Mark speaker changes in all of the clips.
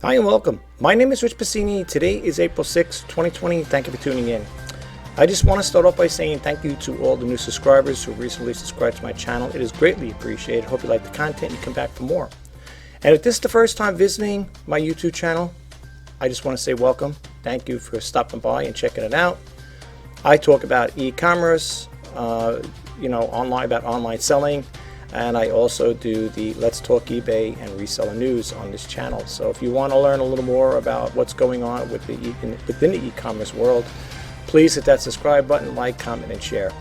Speaker 1: Hi and welcome. My name is Rich Pasini. Today is April 6, 2020. Thank you for tuning in. I just want to start off by saying thank you to all the new subscribers who recently subscribed to my channel. It is greatly appreciated. Hope you like the content and you come back for more. And if this is the first time visiting my YouTube channel, I just want to say welcome. Thank you for stopping by and checking it out. I talk about e-commerce, online selling, and I also do the Let's Talk eBay and Reseller News on this channel. So if you want to learn a little more about what's going on within the e-commerce world, please hit that subscribe button, like, comment, and share.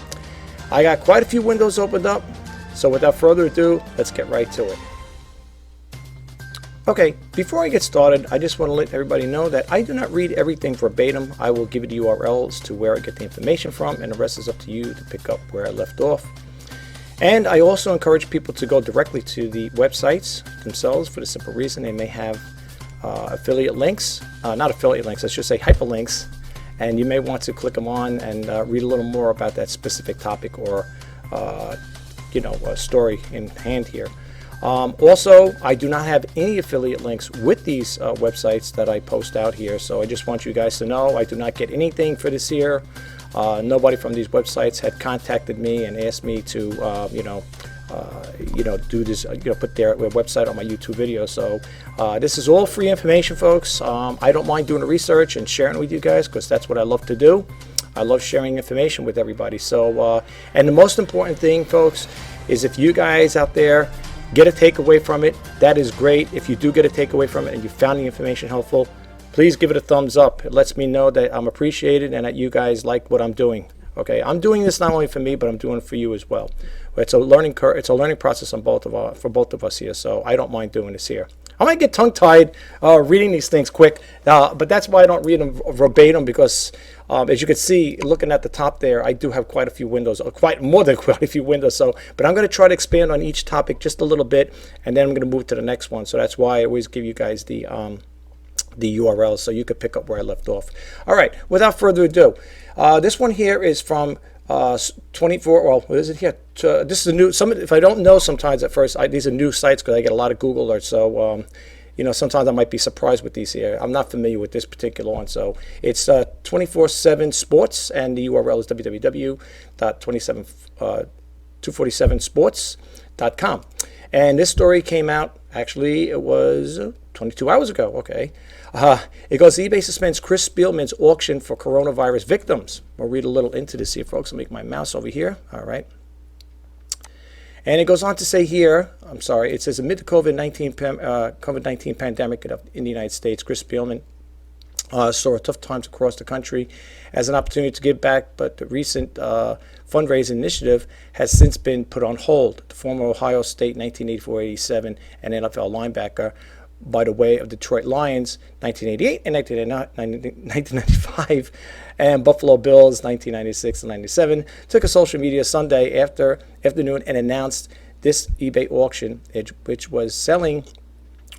Speaker 1: I got quite a few windows opened up, so without further ado, let's get right to it. Okay, before I get started, I just want to let everybody know that I do not read everything verbatim. I will give you the URLs to where I get the information from, and the rest is up to you to pick up where I left off. And I also encourage people to go directly to the websites themselves for the simple reason they may have affiliate links, not affiliate links, I should say hyperlinks, and you may want to click them on and read a little more about that specific topic or a story in hand here. Also, I do not have any affiliate links with these websites that I post out here, so I just want you guys to know I do not get anything for this year. Nobody from these websites had contacted me and asked me to, do this, put their website on my YouTube video. So this is all free information, folks. I don't mind doing the research and sharing it with you guys because that's what I love to do. I love sharing information with everybody. So, and the most important thing, folks, is if you guys out there get a takeaway from it, that is great. If you do get a takeaway from it and you found the information helpful, please give it a thumbs up. It lets me know that I'm appreciated and that you guys like what I'm doing. Okay, I'm doing this not only for me, but I'm doing it for you as well. It's a learning process for both of us here. So I don't mind doing this here. I might get tongue-tied reading these things quick, but that's why I don't read them verbatim because, as you can see, looking at the top there, I do have quite a few windows, quite more than quite a few windows. So, but I'm going to try to expand on each topic just a little bit, and then I'm going to move to the next one. So that's why I always give you guys the URLs so you could pick up where I left off. All right, without further ado, this one here is from 24. Well, what is it here? This is a new. If I don't know, sometimes at first these are new sites because I get a lot of Google alerts. So sometimes I might be surprised with these here. I'm not familiar with this particular one. So it's 24/7 Sports, and the URL is www.247sports.com. And this story came out. Actually, it was 22 hours ago. Okay. It goes, eBay suspends Chris Spielman's auction for coronavirus victims. We'll read a little into this here, folks. I'll make my mouse over here. All right. And it goes on to say here, it says amid the COVID-19 pandemic in the United States, Chris Spielman saw tough times across the country as an opportunity to give back, but the recent fundraising initiative has since been put on hold. The former Ohio State 1984-87 and NFL linebacker by the way of Detroit Lions 1988 and 1995 and Buffalo Bills 1996 and 97 took a social media Sunday afternoon and announced this eBay auction, which was selling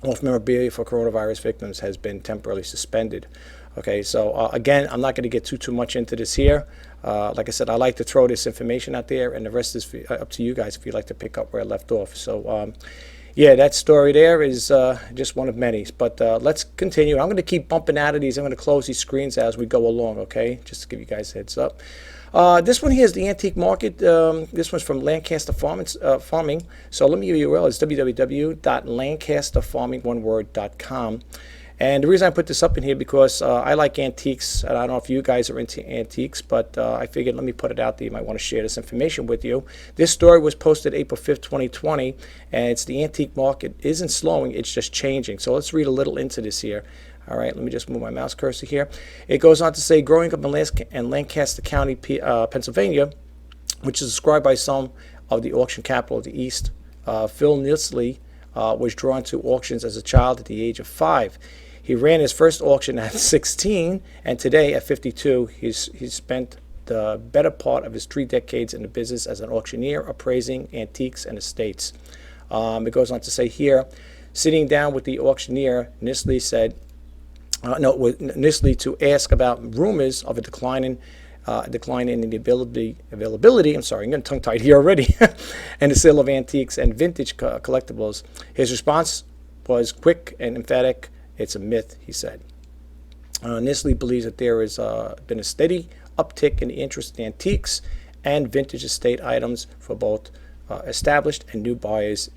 Speaker 1: off memorabilia for coronavirus victims, has been temporarily suspended. Okay, so again, I'm not going to get too much into this here. Like I said, I like to throw this information out there, and the rest is up to you guys if you'd like to pick up where I left off. So yeah, that story there is just one of many. But let's continue. I'm going to keep bumping out of these. I'm going to close these screens as we go along, okay? Just to give you guys a heads up. This one here is the antique market. This one's from Lancaster Farming. So let me give you a URL. It's www.lancasterfarming.com. And the reason I put this up in here because I like antiques. I don't know if you guys are into antiques, but I figured let me put it out there. You might want to share this information with you. This story was posted April 5th, 2020, and it's the antique market isn't slowing, it's just changing. So let's read a little into this here. All right, let me just move my mouse cursor here. It goes on to say, growing up in Lancaster County, Pennsylvania, which is described by some of the auction capital of the East, Phil Nisley was drawn to auctions as a child at the age of 5. He ran his first auction at 16, and today at 52, he's spent the better part of his 3 decades in the business as an auctioneer, appraising antiques and estates. It goes on to say here, sitting down with the auctioneer, Nisley to ask about rumors of a decline in the availability. I'm sorry, I'm getting tongue-tied here already. And the sale of antiques and vintage collectibles. His response was quick and emphatic It's a myth, he said. Nestle believes that there has been a steady uptick in the interest in antiques and vintage estate items for both established and new buyers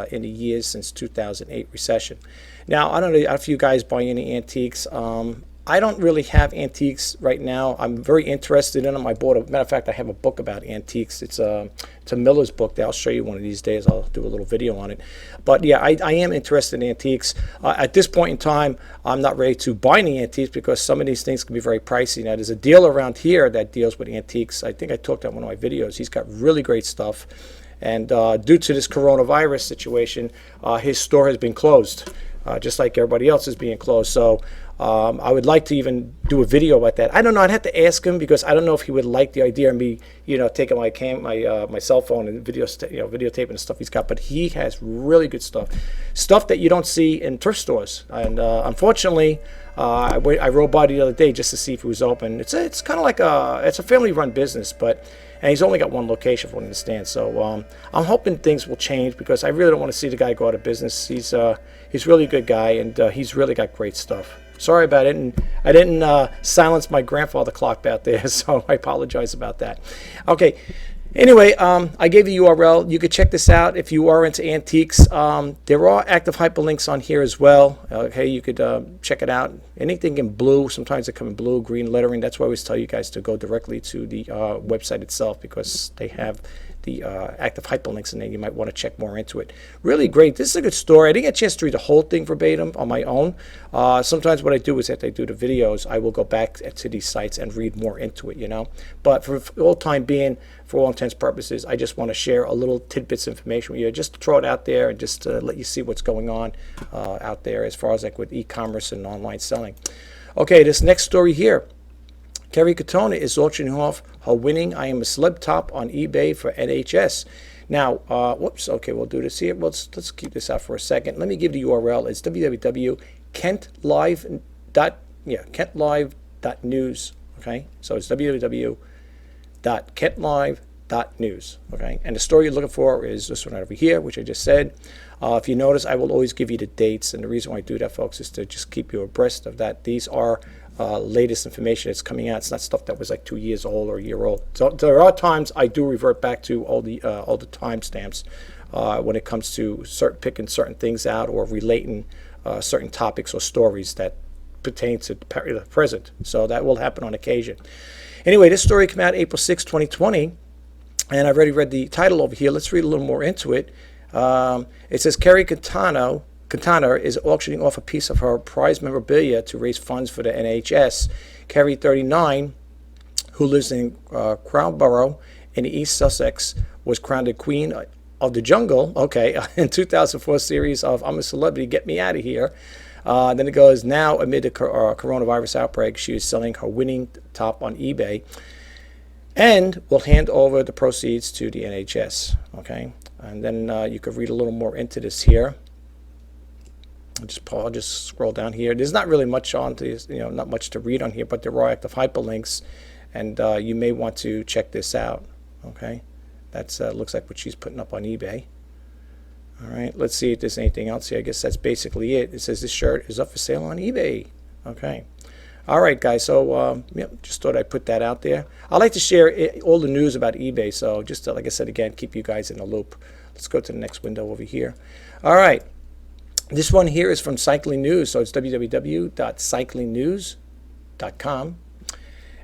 Speaker 1: in the years since 2008 recession. Now, I don't know if you guys buy any antiques. I don't really have antiques right now. I'm very interested in them. I bought matter of fact, I have a book about antiques. It's a Miller's book that I'll show you one of these days. I'll do a little video on it. But yeah, I am interested in antiques. At this point in time, I'm not ready to buy any antiques because some of these things can be very pricey. Now, there's a dealer around here that deals with antiques. I think I talked about one of my videos. He's got really great stuff. And due to this coronavirus situation, his store has been closed, just like everybody else is being closed. So I would like to even do a video about that. I don't know. I'd have to ask him because I don't know if he would like the idea of me, taking my cell phone and videotaping the stuff he's got. But he has really good stuff that you don't see in thrift stores. And unfortunately, I rode by the other day just to see if it was open. It's kind of like it's a family-run business, and he's only got one location, from what I understand. So I'm hoping things will change because I really don't want to see the guy go out of business. He's really a good guy, and he's really got great stuff. Sorry about it, and I didn't silence my grandfather clock out there, so I apologize about that. Okay. Anyway, I gave you a URL. You could check this out if you are into antiques. There are active hyperlinks on here as well. Okay, you could check it out. Anything in blue. Sometimes they come in blue, green lettering. That's why I always tell you guys to go directly to the website itself because they have the active hyperlinks in there. You might want to check more into it. Really great. This is a good story. I didn't get a chance to read the whole thing verbatim on my own. Sometimes what I do is after I do the videos, I will go back to these sites and read more into it, But for all time being, for all intents and purposes, I just want to share a little tidbits of information with you, just to throw it out there and just to let you see what's going on out there as far as like with e-commerce and online selling. Okay, this next story here. Kerry Katona is auctioning off her winning I Am a Celeb top on eBay for NHS. Now, whoops, okay, we'll do this here. Let's keep this out for a second. Let me give the URL. It's www.kentlive.news. Okay, so it's www.kentlive.news. Okay, and the story you're looking for is this one right over here, which I just said. If you notice, I will always give you the dates, and the reason why I do that, folks, is to just keep you abreast of that. These are latest information that's coming out. It's not stuff that was like 2 years old or a year old. So there are times I do revert back to all the timestamps when it comes to picking certain things out or relating certain topics or stories that pertain to the present. So that will happen on occasion. Anyway, this story came out April 6, 2020, and I've already read the title over here. Let's read a little more into it. It says Kerry Katana is auctioning off a piece of her prize memorabilia to raise funds for the NHS. Kerry, 39, who lives in Crowborough in East Sussex, was crowned the Queen of the Jungle, in 2004 series of I'm a Celebrity, Get Me Out of Here. Then it goes, now amid the coronavirus outbreak, she is selling her winning top on eBay and will hand over the proceeds to the NHS. Okay, and then you could read a little more into this here. I'll just scroll down here. There's not really much on this, not much to read on here, but there are active hyperlinks, and you may want to check this out. Okay, that's looks like what she's putting up on eBay. All right, let's see if there's anything else here. I guess that's basically it. It says this shirt is up for sale on eBay. Okay. All right, guys. So, just thought I'd put that out there. I like to share all the news about eBay. So, just like I said again, keep you guys in the loop. Let's go to the next window over here. All right. This one here is from Cycling News. So, it's www.cyclingnews.com.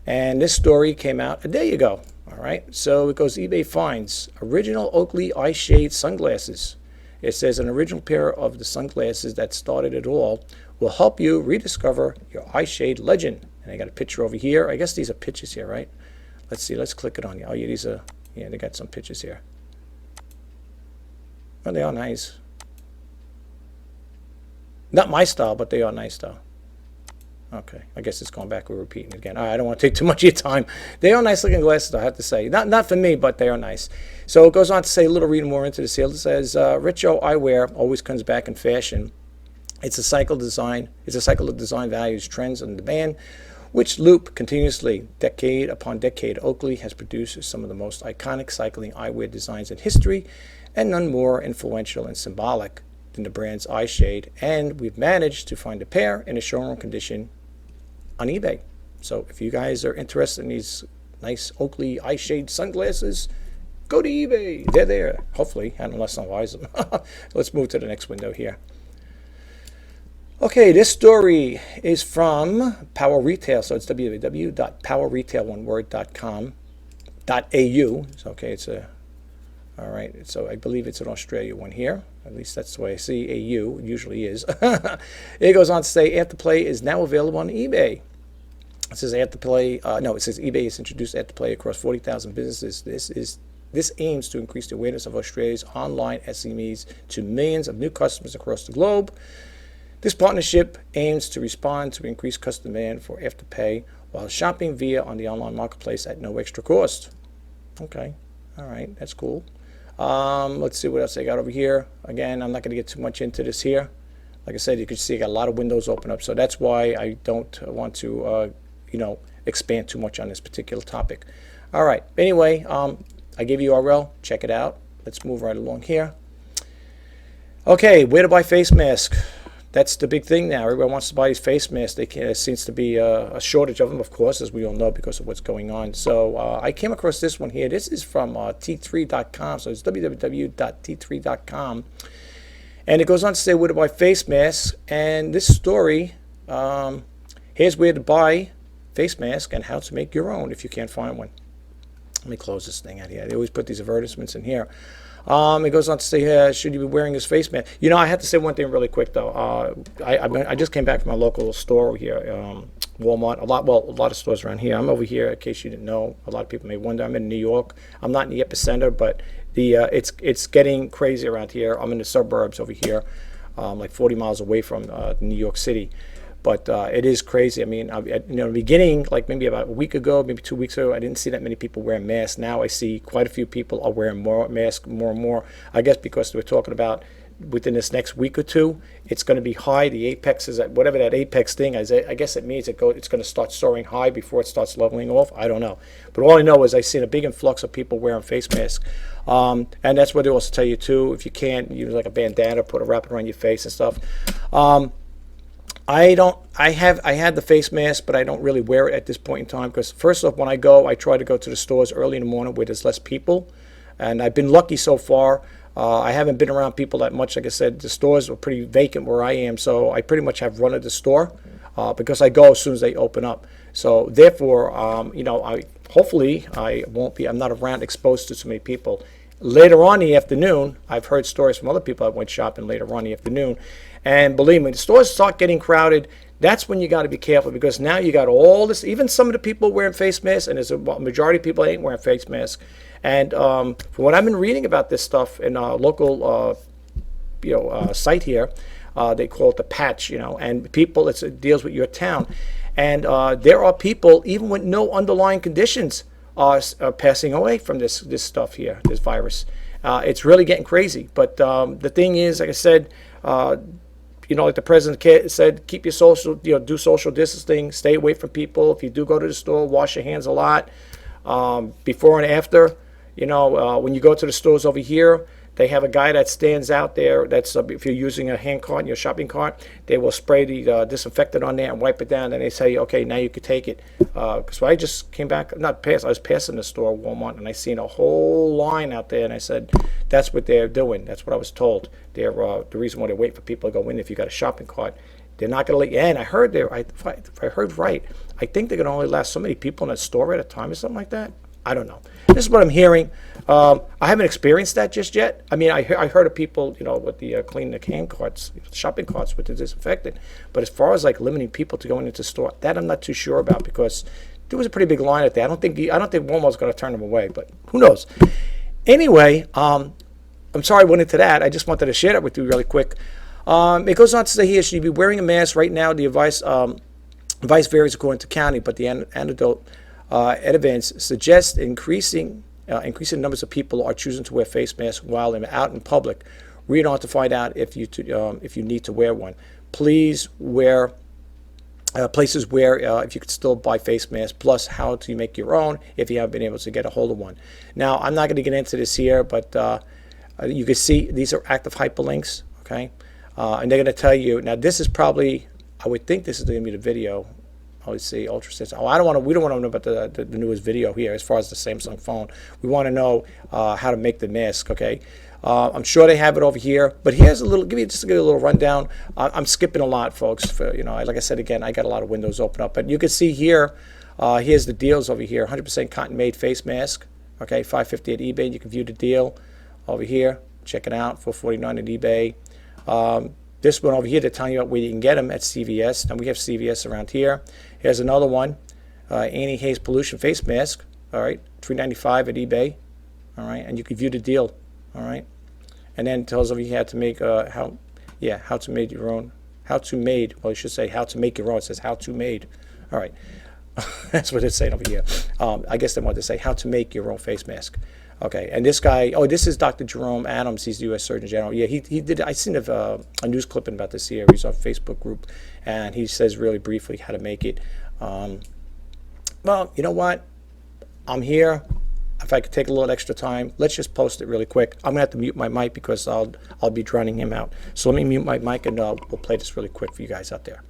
Speaker 1: And this story came out a day ago. All right. So, it goes eBay finds original Oakley eye shade sunglasses. It says an original pair of the sunglasses that started it all will help you rediscover your eye shade legend. And I got a picture over here. I guess these are pictures here, right? Let's see. Let's click it on. Oh, yeah, these are, they got some pictures here. Oh, they are nice. Not my style, but they are nice, though. Okay, I guess it's going back. We're repeating it again. I don't want to take too much of your time. They are nice looking glasses, I have to say. Not for me, but they are nice. So it goes on to say a little reading more into the sale. It says, Richo eyewear always comes back in fashion. It's a cycle of design values, trends, and demand, which loop continuously. Decade upon decade, Oakley has produced some of the most iconic cycling eyewear designs in history, and none more influential and symbolic in the brand's eye shade, and we've managed to find a pair in a showroom condition on eBay. So if you guys are interested in these nice Oakley eye shade sunglasses, go to eBay. They're there. Hopefully, unless I buys them. Let's move to the next window here. Okay, this story is from Power Retail. So it's www.powerretailoneword.com.au. So, okay, it's a, all right. So I believe it's an Australia one here. At least that's the way I see AU. It usually is. It goes on to say, Afterplay is now available on eBay. It says Afterplay, it says eBay has introduced Afterplay across 40,000 businesses. This aims to increase the awareness of Australia's online SMEs to millions of new customers across the globe. This partnership aims to respond to increased customer demand for Afterpay while shopping via on the online marketplace at no extra cost. Okay, all right, that's cool. Let's see what else I got over here. Again, I'm not going to get too much into this here. Like I said, you can see I got a lot of windows open up, so that's why I don't want to, expand too much on this particular topic. All right. Anyway, I gave you URL. Check it out. Let's move right along here. Okay, where to buy face masks? That's the big thing now. Everyone wants to buy these face masks. There seems to be a shortage of them, of course, as we all know, because of what's going on. So I came across this one here. This is from T3.com. So it's www.t3.com. And it goes on to say where to buy face masks. And this story, here's where to buy face mask and how to make your own if you can't find one. Let me close this thing out here. They always put these advertisements in here. It goes on to say, should you be wearing this face mask? I have to say one thing really quick, though. I just came back from my local store here, Walmart. A lot of stores around here. I'm over here, in case you didn't know. A lot of people may wonder. I'm in New York. I'm not in the epicenter, but it's getting crazy around here. I'm in the suburbs over here, like 40 miles away from New York City. But it is crazy. I mean, in the beginning, like maybe about a week ago, maybe 2 weeks ago, I didn't see that many people wearing masks. Now I see quite a few people are wearing more masks, more and more. I guess because we're talking about within this next week or two, it's going to be high. The apex is at whatever that apex thing is. I guess it means it's going to start soaring high before it starts leveling off. I don't know. But all I know is I've seen a big influx of people wearing face masks. And that's what they also tell you, too. If you can't, use like a bandana, wrap it around your face and stuff. I had the face mask, but I don't really wear it at this point in time because first off, when I try to go to the stores early in the morning where there's less people, and I've been lucky so far. I haven't been around people that much. Like I said, the stores are pretty vacant where I am, so I pretty much have run at the store because I go as soon as they open up. So therefore, hopefully I'm not around exposed to so many people. Later on in the afternoon, I've heard stories from other people that went shopping later on in the afternoon. And believe me, the stores start getting crowded. That's when you got to be careful because now you got all this, even some of the people wearing face masks, and there's a majority of people that ain't wearing face masks. And from what I've been reading about this stuff in a local site here, they call it the patch, and people, it deals with your town. And there are people, even with no underlying conditions, are passing away from this stuff here, this virus. It's really getting crazy. But the thing is, like I said, like the president said, keep your do social distancing, stay away from people. If you do go to the store, wash your hands a lot before and after. When you go to the stores over here, they have a guy that stands out there. That's if you're using a hand cart in your shopping cart, they will spray the disinfectant on there and wipe it down. And they say, okay, now you can take it. Because I just came back, I was passing the store, Walmart, and I seen a whole line out there. And I said, that's what they're doing. That's what I was told. They're the reason why they wait for people to go in if you got a shopping cart. They're not going to let you in. I heard if I heard right, I think they're going to only allow so many people in a store at a time or something like that. I don't know. This is what I'm hearing. I haven't experienced that just yet. I mean, I heard of people, with the cleaning the hand carts, shopping carts with the disinfectant. But as far as like limiting people to going into the store, that I'm not too sure about because there was a pretty big line at that. I don't think Walmart's going to turn them away, but who knows? Anyway, I'm sorry I went into that. I just wanted to share that with you really quick. It goes on to say here, should you be wearing a mask right now? The advice varies according to county, but the anecdote evidence suggests increasing numbers of people are choosing to wear face masks while they're out in public. Read on to find out if you need to wear one. Please wear places where if you could still buy face masks, plus how to make your own if you haven't been able to get a hold of one. Now, I'm not going to get into this here, but you can see these are active hyperlinks. Okay, and they're going to tell you. Now, this is probably, I would think this is going to be the video. Let's see, ultra sensitive. Oh, we don't want to know about the newest video here as far as the Samsung phone. We want to know how to make the mask, okay? I'm sure they have it over here, but here's a little, give you a little rundown. I'm skipping a lot, folks. For, like I said again, I got a lot of windows open up, but you can see here, here's the deals over here. 100% cotton made face mask, okay? $5.50 at eBay. You can view the deal over here. Check it out, $4.49 at eBay. This one over here, they're telling you where you can get them at CVS. And we have CVS around here. Here's another one, anti-haze pollution face mask. All right, $3.95 at eBay. All right, and you can view the deal. All right, and then it tells you how to make how to make your own. How to made. Well, you should say how to make your own. It says how to made. All right, that's what it's saying over here. I guess they want to say how to make your own face mask. Okay, and this guy, this is Dr. Jerome Adams. He's the U.S. Surgeon General. Yeah, he did. I seen a news clipping about this here. He's on Facebook group, and he says really briefly how to make it. Well, you know what? I'm here. If I could take a little extra time, let's just post it really quick. I'm gonna have to mute my mic because I'll be drowning him out. So let me mute my mic and we'll play this really quick for you guys out there.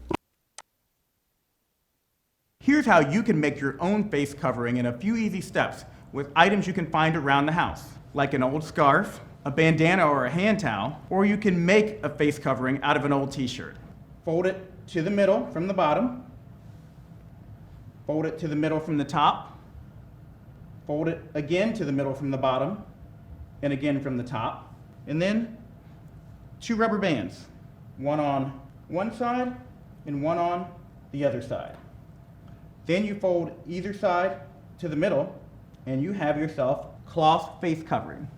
Speaker 2: Here's how you can make your own face covering in a few easy steps with items you can find around the house, like an old scarf, a bandana or a hand towel, or you can make a face covering out of an old t-shirt. Fold it to the middle from the bottom, fold it to the middle from the top, fold it again to the middle from the bottom, and again from the top, and then 2 rubber bands, one on one side and one on the other side. Then you fold either side to the middle, and you have yourself cloth face covering.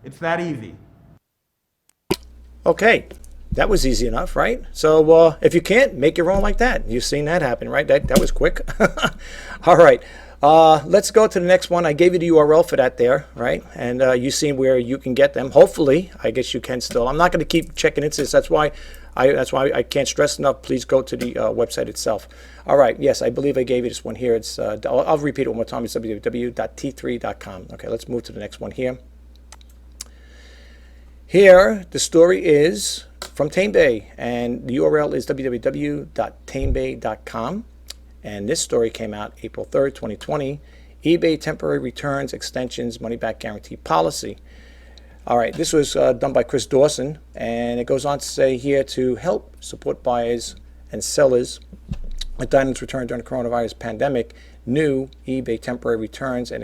Speaker 2: It's that easy.
Speaker 1: Okay, that was easy enough, right? So if you can't, make your own like that. You've seen that happen, right? That was quick. All right, let's go to the next one. I gave you the URL for that there, right? And you've seen where you can get them. Hopefully, I guess you can still. I'm not going to keep checking into this. That's why I can't stress enough. Please go to the website itself. All right. Yes, I believe I gave you this one here. It's I'll repeat it one more time. It's www.t3.com. Okay, let's move to the next one here. Here, the story is from Tamebay, and the URL is www.tamebay.com. And this story came out April 3rd, 2020. eBay temporary returns, extensions, money back guarantee policy. All right, this was done by Chris Dawson, and it goes on to say here to help support buyers and sellers with items returned during the coronavirus pandemic. New eBay temporary returns and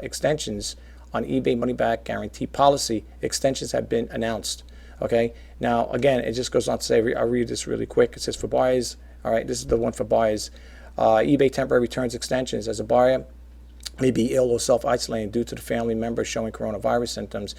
Speaker 1: extensions on eBay money back guarantee policy extensions have been announced. Okay, now again, it just goes on to say, I'll read this really quick. It says for buyers, all right, this is the one for buyers. eBay temporary returns extensions. As a buyer may be ill or self-isolating due to the family member showing coronavirus symptoms,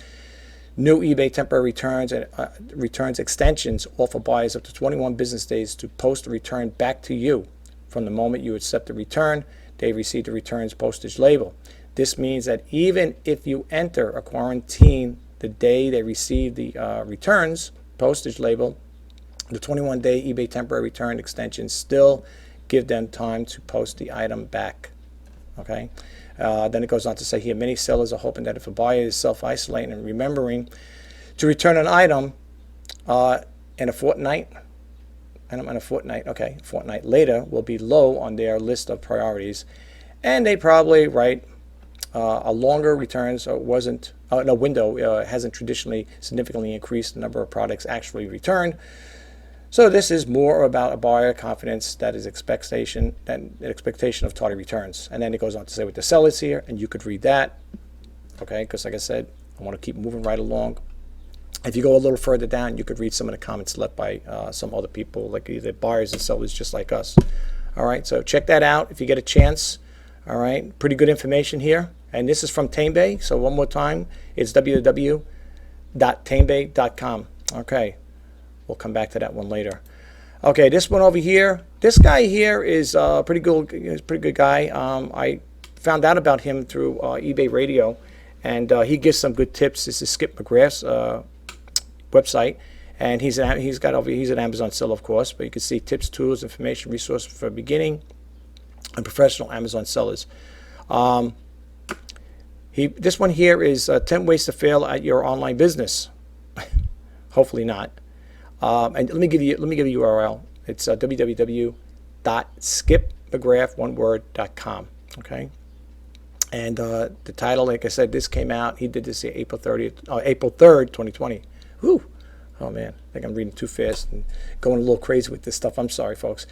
Speaker 1: new eBay temporary returns and returns extensions offer buyers up to 21 business days to post a return back to you. From the moment you accept the return, they receive the return's postage label. This means that even if you enter a quarantine the day they receive the returns postage label, the 21-day eBay temporary return extensions still give them time to post the item back. Okay. Then it goes on to say here, many sellers are hoping that if a buyer is self-isolating and remembering to return an item in a fortnight later will be low on their list of priorities, and they probably write a longer returns window hasn't traditionally significantly increased the number of products actually returned. So this is more about a buyer confidence that is expectation of tardy returns. And then it goes on to say with the sellers here, and you could read that, okay? Because like I said, I want to keep moving right along. If you go a little further down, you could read some of the comments left by some other people, like either buyers and sellers just like us. All right, so check that out if you get a chance. All right, pretty good information here. And this is from Tamebay. So one more time, it's www.tamebay.com. Okay. We'll come back to that one later. Okay, this one over here. This guy here is pretty good. He's a pretty good guy. I found out about him through eBay Radio, and he gives some good tips. This is Skip McGrath's website, and he's an Amazon seller, of course. But you can see tips, tools, information, resources for beginning and professional Amazon sellers. This one here is 10 ways to fail at your online business. Hopefully not. And let me give you the URL. It's www.skipmcgrath.com. Okay. And the title, like I said, this came out. He did this April 3rd, 2020. Whew. Oh man, I think I'm reading too fast and going a little crazy with this stuff. I'm sorry, folks.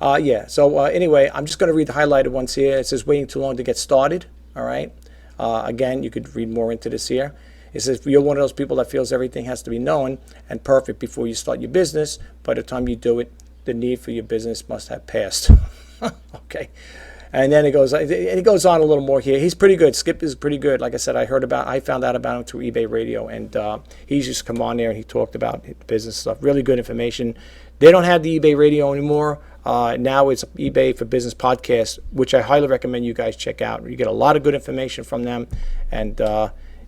Speaker 1: Yeah. So anyway, I'm just going to read the highlighted ones here. It says waiting too long to get started. All right. Again, you could read more into this here. It says if you're one of those people that feels everything has to be known and perfect before you start your business, by the time you do it, the need for your business must have passed. Okay. And then it goes on a little more here. He's pretty good. Skip is pretty good. Like I said, I found out about him through eBay Radio, and he's just come on there and he talked about business stuff. Really good information. They don't have the eBay Radio anymore. Now it's eBay for Business podcast, which I highly recommend you guys check out. You get a lot of good information from them, and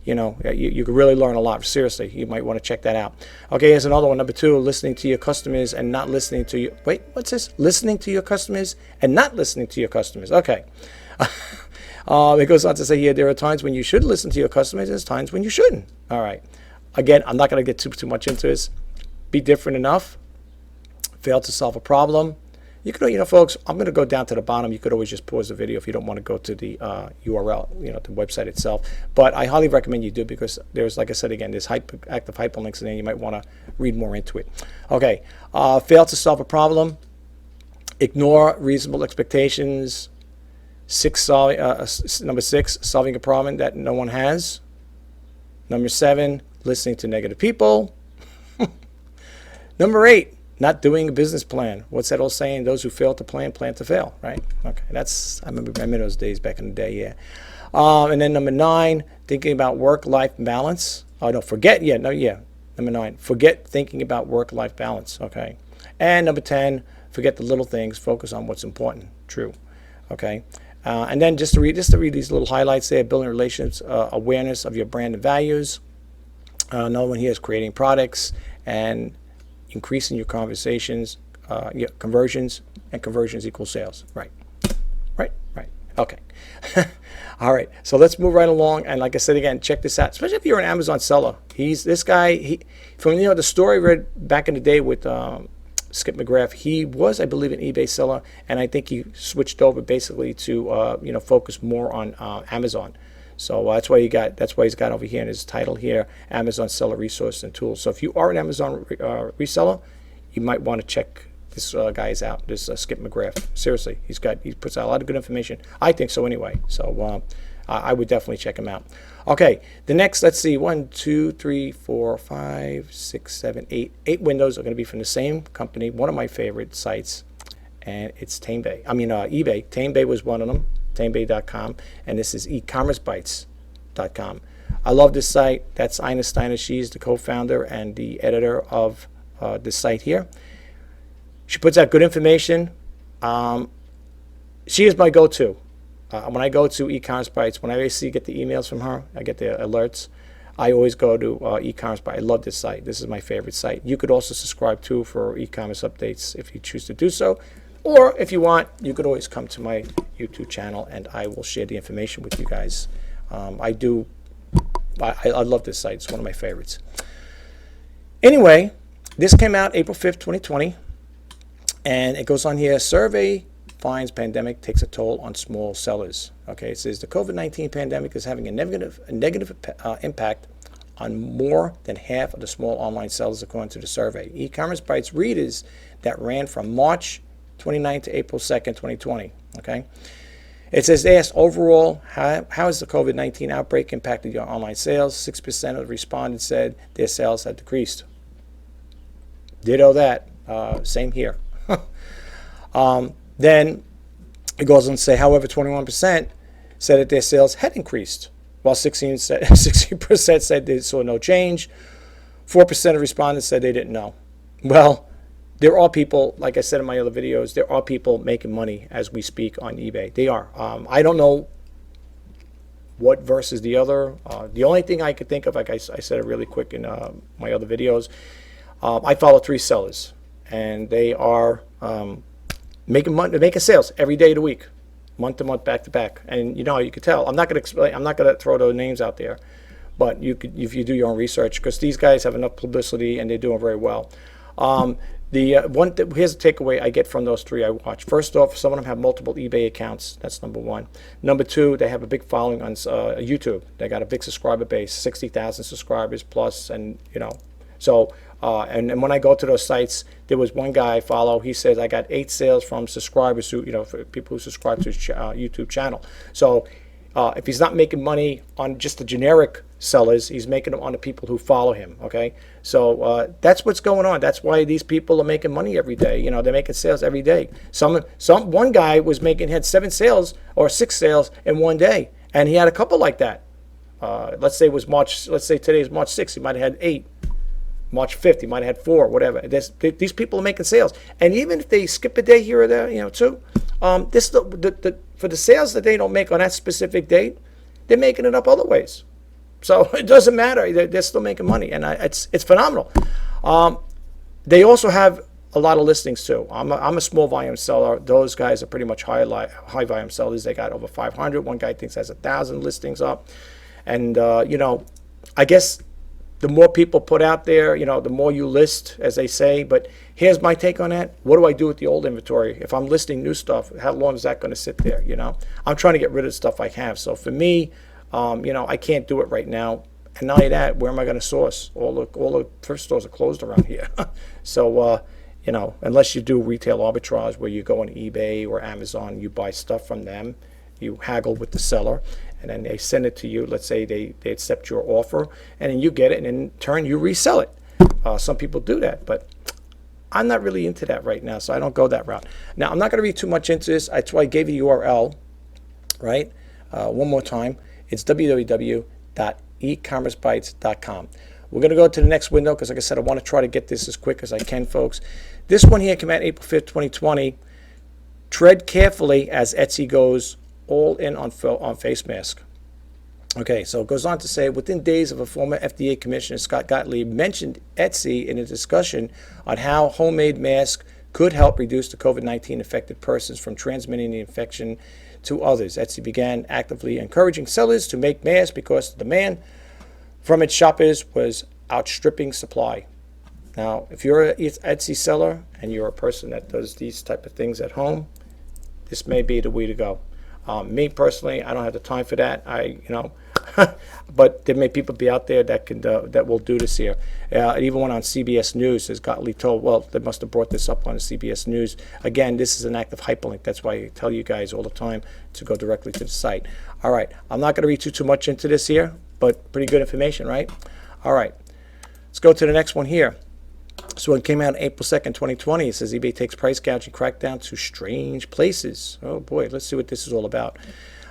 Speaker 1: you can really learn a lot. Seriously, you might want to check that out. Okay, here's another one. Number 2, listening to your customers and not listening to your... Wait, what's this? Listening to your customers and not listening to your customers. Okay. It goes on to say here, there are times when you should listen to your customers, and there's times when you shouldn't. All right. Again, I'm not going to get too much into this. Be different enough. Fail to solve a problem. You could, folks, I'm going to go down to the bottom. You could always just pause the video if you don't want to go to the URL, the website itself. But I highly recommend you do, because there's, like I said again, there's active hyperlinks in there. You might want to read more into it. Okay, fail to solve a problem. Ignore reasonable expectations. Number 6, solving a problem that no one has. Number 7, listening to negative people. Number 8, not doing a business plan. What's that old saying? Those who fail to plan to fail, right? Okay, I remember those days back in the day, yeah. And then number 9, thinking about work-life balance. Oh, no, number 9, forget thinking about work-life balance, okay? And number 10, forget the little things, focus on what's important, true, okay? And then just to read these little highlights there, building relations, awareness of your brand and values. Another one here is creating products and increasing your conversations, conversions, and conversions equal sales. Right. Okay. All right. So let's move right along. And like I said again, check this out. Especially if you're an Amazon seller. From the story I read back in the day with Skip McGrath, he was, I believe, an eBay seller, and I think he switched over basically to focus more on Amazon. So that's why he's got over here in his title here, Amazon Seller Resource and Tools. So if you are an Amazon reseller, you might want to check this guy's out, this Skip McGrath. Seriously, he puts out a lot of good information. I think so anyway. So I would definitely check him out. Okay, the next, let's see, 1, 2, 3, 4, 5, 6, 7, 8. 8 windows are going to be from the same company, one of my favorite sites, and it's eBay. TameBay was one of them. TameBay.com, and this is ecommercebytes.com. I love this site. That's Ina Steiner. She's the co-founder and the editor of this site here. She puts out good information. She is my go-to. When I go to eCommerce when I get the emails from her, I get the alerts, I always go to eCommerce I love this site. This is my favorite site. You could also subscribe to for e-commerce updates if you choose to do so. Or if you want, you could always come to my YouTube channel and I will share the information with you guys. I love this site. It's one of my favorites. Anyway, this came out April 5th, 2020. And it goes on here, survey finds pandemic takes a toll on small sellers. Okay, it says the COVID-19 pandemic is having a negative impact on more than half of the small online sellers according to the survey. E-commerce Bytes readers that ran from March 29th to April 2nd, 2020. Okay, it says they asked overall, how has the COVID-19 outbreak impacted your online sales? 6% of the respondents said their sales had decreased. Ditto that. Same here. Then it goes on to say, however, 21% said that their sales had increased, while 16% said they saw no change. 4% of respondents said they didn't know. Well, there are people, like I said in my other videos, there are people making money as we speak on eBay. They are. I don't know what versus the other. The only thing I could think of, like I said it really quick in my other videos, I follow 3 sellers, and they are making money, making sales every day of the week. month to month, back to back. And you could tell. I'm not going to explain. I'm not going to throw those names out there, but you could, if you do your own research, because these guys have enough publicity and they're doing very well. Here's a takeaway I get from those three I watch. First off, some of them have multiple eBay accounts. That's number one. Number two, they have a big following on YouTube. They got a big subscriber base, 60,000 subscribers plus, and so. And when I go to those sites, there was one guy I follow. He says I got 8 sales from subscribers who, for people who subscribe to his YouTube channel. So if he's not making money on just the generic sellers, he's making them on the people who follow him. Okay, so that's what's going on. That's why these people are making money every day. They're making sales every day. One guy had 7 sales or 6 sales in one day, and he had a couple like that. Let's say today is March 6th. He might have had 8. March 5th, he might have had 4, whatever. These people are making sales, and even if they skip a day here or there, too, for the sales that they don't make on that specific date, they're making it up other ways. So it doesn't matter; they're still making money, and it's phenomenal. They also have a lot of listings too. I'm a small volume seller. Those guys are pretty much high volume sellers. They got over 500. One guy thinks has 1,000 listings up, and I guess. The more people put out there, the more you list, as they say. But here's my take on that. What do I do with the old inventory? If I'm listing new stuff, how long is that going to sit there? I'm trying to get rid of the stuff I have. So for me, I can't do it right now. And not only that, where am I going to source? All the thrift stores are closed around here. So, unless you do retail arbitrage where you go on eBay or Amazon, you buy stuff from them, you haggle with the seller, and then they send it to you. Let's say they accept your offer, and then you get it, and in turn you resell it. Some people do that, but I'm not really into that right now, so I don't go that route. Now, I'm not going to read too much into this. That's why I gave you the URL, right? One more time. It's www.ecommercebytes.com. We're going to go to the next window because, like I said, I want to try to get this as quick as I can, folks. This one here came out April 5th, 2020. Tread carefully as Etsy goes all in on face mask. Okay, so it goes on to say, within days of a former FDA Commissioner, Scott Gottlieb, mentioned Etsy in a discussion on how homemade masks could help reduce the COVID-19 affected persons from transmitting the infection to others. Etsy began actively encouraging sellers to make masks because the demand from its shoppers was outstripping supply. Now, if you're an Etsy seller and you're a person that does these type of things at home, this may be the way to go. Me personally, I don't have the time for that. But there may people be out there that will do this here. It even went on CBS News, as Gottlieb told. Well, they must have brought this up on CBS News. Again, this is an active hyperlink. That's why I tell you guys all the time to go directly to the site. All right, I'm not going to read too much into this here, but pretty good information, right? All right, let's go to the next one here. So it came out April 2nd, 2020. It says eBay takes price gouging crackdown to strange places. Oh boy, let's see what this is all about.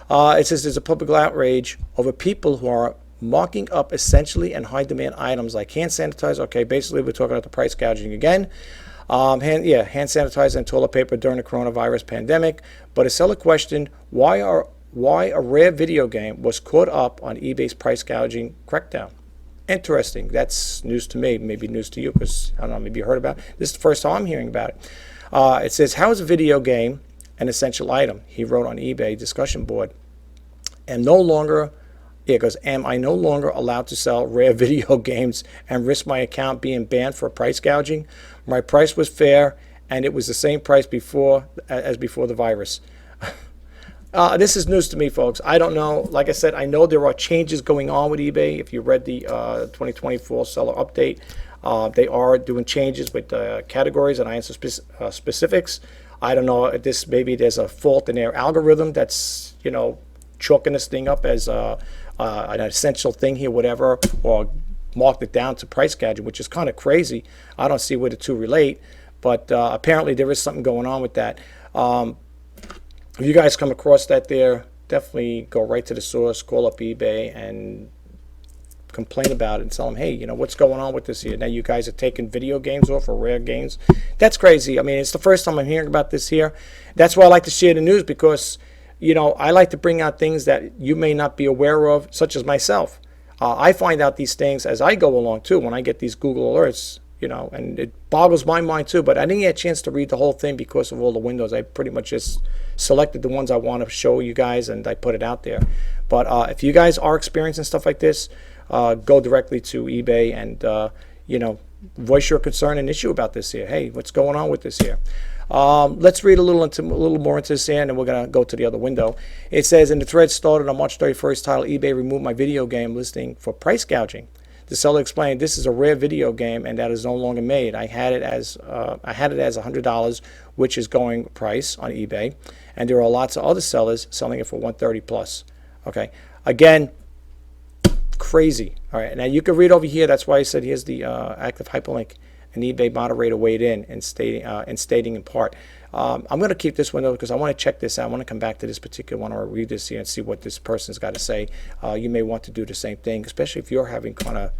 Speaker 1: It says there's a public outrage over people who are marking up essentially and high demand items like hand sanitizer. Okay, basically we're talking about the price gouging again. Hand sanitizer and toilet paper during the coronavirus pandemic. But a seller questioned why a rare video game was caught up on eBay's price gouging crackdown. Interesting. That's news to me. Maybe news to you because, I don't know, maybe you heard about it. This is the first time I'm hearing about it. It says, how is a video game an essential item? He wrote on eBay discussion board. Am I no longer allowed to sell rare video games and risk my account being banned for price gouging? My price was fair, and it was the same price as before the virus. This is news to me, folks. I don't know. Like I said, I know there are changes going on with eBay. If you read the 2020 Fall Seller Update, they are doing changes with categories, and I answer specifics. I don't know if maybe there's a fault in their algorithm that's, chalking this thing up as an essential thing here, whatever, or marked it down to price gouging, which is kind of crazy. I don't see where the two relate, but apparently there is something going on with that. If you guys come across that there, definitely go right to the source, call up eBay, and complain about it and tell them, hey, what's going on with this here? Now you guys are taking video games off or rare games. That's crazy. I mean, it's the first time I'm hearing about this here. That's why I like to share the news because, I like to bring out things that you may not be aware of, such as myself. I find out these things as I go along, too, when I get these Google alerts. you know, and it boggles my mind too, but I didn't get a chance to read the whole thing because of all the windows. I pretty much just selected the ones I want to show you guys, and I put it out there. But if you guys are experiencing stuff like this, go directly to eBay and, you know, voice your concern and issue about this here. Hey, what's going on with this here? Let's read a little more into this here, and then we're going to go to the other window. It says, in the thread started on March 31st, title, eBay removed my video game listing for price gouging. The seller explained, this is a rare video game and that is no longer made. I had it as $100, which is going price on eBay, and there are lots of other sellers selling it for $130 plus. Okay, again, crazy. All right, now you can read over here. That's why I said here's the active hyperlink. An eBay moderator weighed in and stating in part. I'm going to keep this window because I want to check this out. I want to come back to this particular one or read this here and see what this person's got to say. You may want to do the same thing, especially if you're having kind of,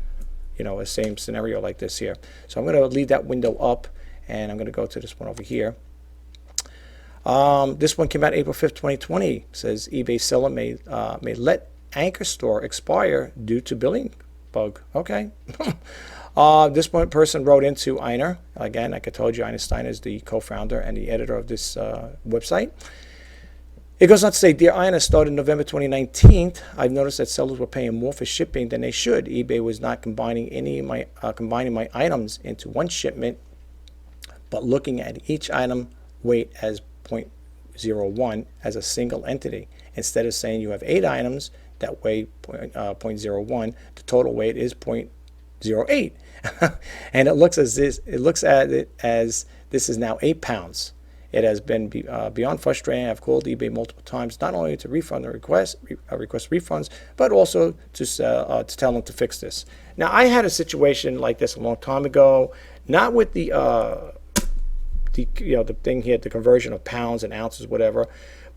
Speaker 1: you know, a same scenario like this here. So I'm going to leave that window up, and I'm going to go to this one over here. This one came out April 5th, 2020. It says eBay seller may let anchor store expire due to billing bug. Okay. This one person wrote into Einer. Again, like I told you, Einer Steiner is the co-founder and the editor of this website. It goes on to say, Dear Einer, started November 2019. I've noticed that sellers were paying more for shipping than they should. eBay was not combining my items into one shipment, but looking at each item weight as 0.01 as a single entity. Instead of saying you have 8 items that weigh 0.01, the total weight is 0.08. And it looks at it as this is now 8 pounds. It has been beyond frustrating. I've called eBay multiple times, not only to refund the request refunds, but also to tell them to fix this. Now, I had a situation like this a long time ago, not with the thing here, the conversion of pounds and ounces, whatever.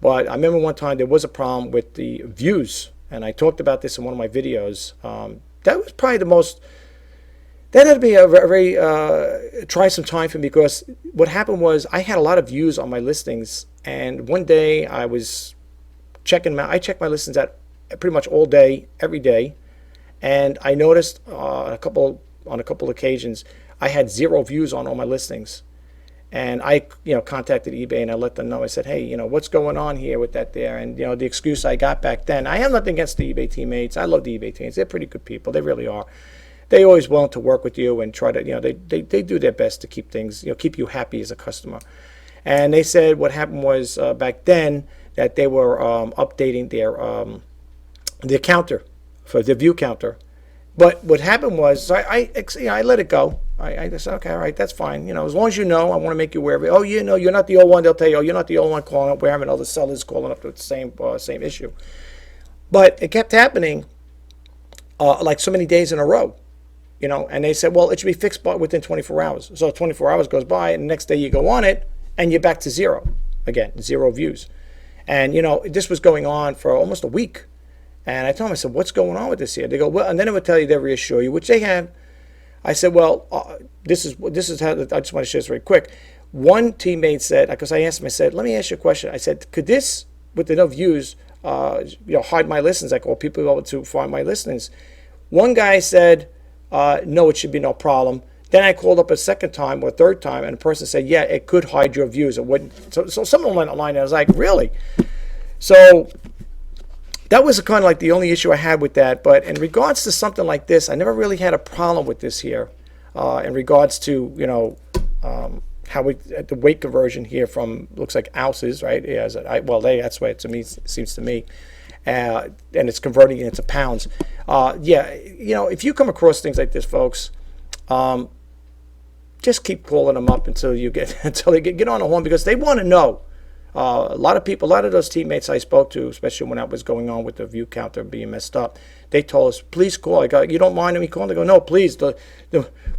Speaker 1: But I remember one time there was a problem with the views, and I talked about this in one of my videos. That was probably the most. That had to be a very try some time for me, because what happened was I had a lot of views on my listings, and one day I was checking them out. I check my listings out pretty much all day, every day, and I noticed on a couple occasions I had 0 views on all my listings. And I, contacted eBay and I let them know. I said, hey, what's going on here with that there? And, the excuse I got back then, I have nothing against the eBay teammates. I love the eBay teammates. They're pretty good people. They really are. They're always willing to work with you and try to, they do their best to keep things, keep you happy as a customer. And they said what happened was back then that they were updating their counter, for the view counter. But what happened was I let it go. I just said, okay, all right, that's fine. As long as I want to make you aware of it. Oh, you're not the old one. They'll tell you, oh, you're not the old one calling up. We're having other sellers calling up with the same issue. But it kept happening like so many days in a row, and they said, well, it should be fixed within 24 hours. So 24 hours goes by, and the next day you go on it, and you're back to 0 again, 0 views. And, this was going on for almost a week. And I told them, I said, what's going on with this here? They go, well, and then it would tell you, they reassure you, which they have. I said, well, this is how, I just want to share this very quick. One teammate said, because I asked him, I said, let me ask you a question. I said, could this, with enough views, hide my listings? I call people over to find my listings. One guy said, no, it should be no problem. Then I called up a second time or a third time, and the person said, yeah, it could hide your views. It wouldn't. So someone went online, and I was like, really? So that was kind of like the only issue I had with that. But in regards to something like this, I never really had a problem with this here. In regards to how the weight conversion here from looks like ounces, right? Yeah, that's what it to me seems to me, and it's converting it into pounds. If you come across things like this, folks, just keep calling them up until they get on the horn, because they want to know. A lot of those teammates I spoke to, especially when that was going on with the view counter being messed up, they told us, please call. I go, you don't mind me calling? They go, no, please.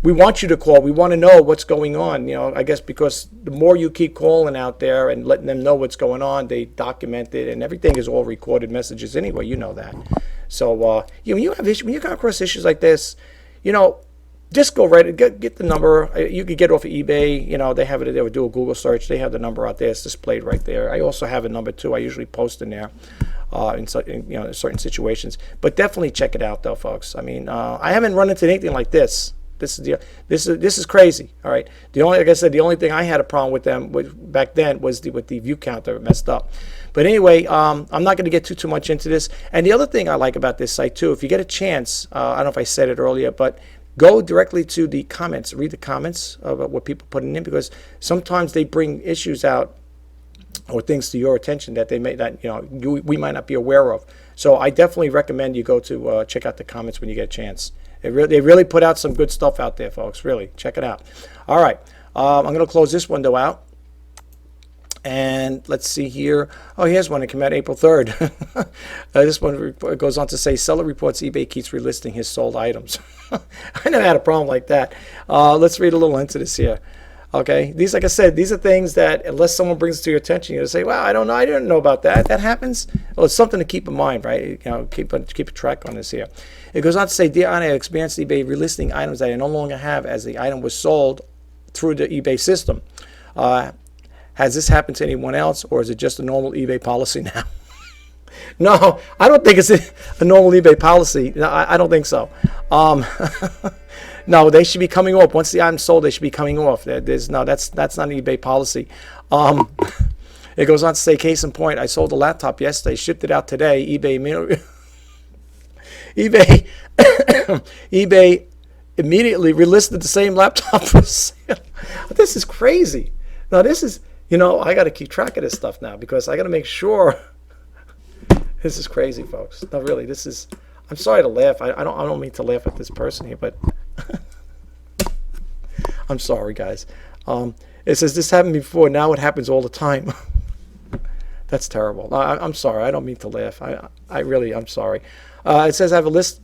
Speaker 1: We want you to call. We want to know what's going on. I guess because the more you keep calling out there and letting them know what's going on, they document it, and everything is all recorded messages anyway. You know that. So when you come across issues like this, just go right, get the number. You could get off of eBay. They have it. They would do a Google search. They have the number out there. It's displayed right there. I also have a number too. I usually post in there in certain situations. But definitely check it out, though, folks. I mean, I haven't run into anything like this. This is crazy. All right. Like I said, the only thing I had a problem with them back then was with the view counter messed up. But anyway, I'm not going to get too much into this. And the other thing I like about this site too, if you get a chance, I don't know if I said it earlier, but go directly to the comments, read the comments about what people putting in, because sometimes they bring issues out or things to your attention that we might not be aware of. So I definitely recommend you go to check out the comments when you get a chance. They really put out some good stuff out there, folks. Really, check it out. All right, I'm going to close this window out. And let's see here. Oh, here's one that came out April 3rd. This one goes on to say, seller reports eBay keeps relisting his sold items. I never had a problem like that. Let's read a little into this here. Okay, like I said, these are things that unless someone brings it to your attention, you're going to say, well, I don't know, I didn't know about that. That happens. Well, it's something to keep in mind, right? Keep a track on this here. It goes on to say, dear Anna, I experienced eBay relisting items that I no longer have as the item was sold through the eBay system. Has this happened to anyone else, or is it just a normal eBay policy now? No, I don't think it's a normal eBay policy. No, I don't think so. No, they should be coming off. Once the item's sold, they should be coming off. That's not an eBay policy. It goes on to say, case in point, I sold a laptop yesterday, shipped it out today. eBay immediately relisted the same laptop for sale. This is crazy. Now this is, I got to keep track of this stuff now because I got to make sure. This is crazy, folks. No, really, I'm sorry to laugh. I don't mean to laugh at this person here, but I'm sorry, guys. It says this happened before. Now it happens all the time. That's terrible. I'm sorry. I don't mean to laugh. I'm sorry. It says I have a list.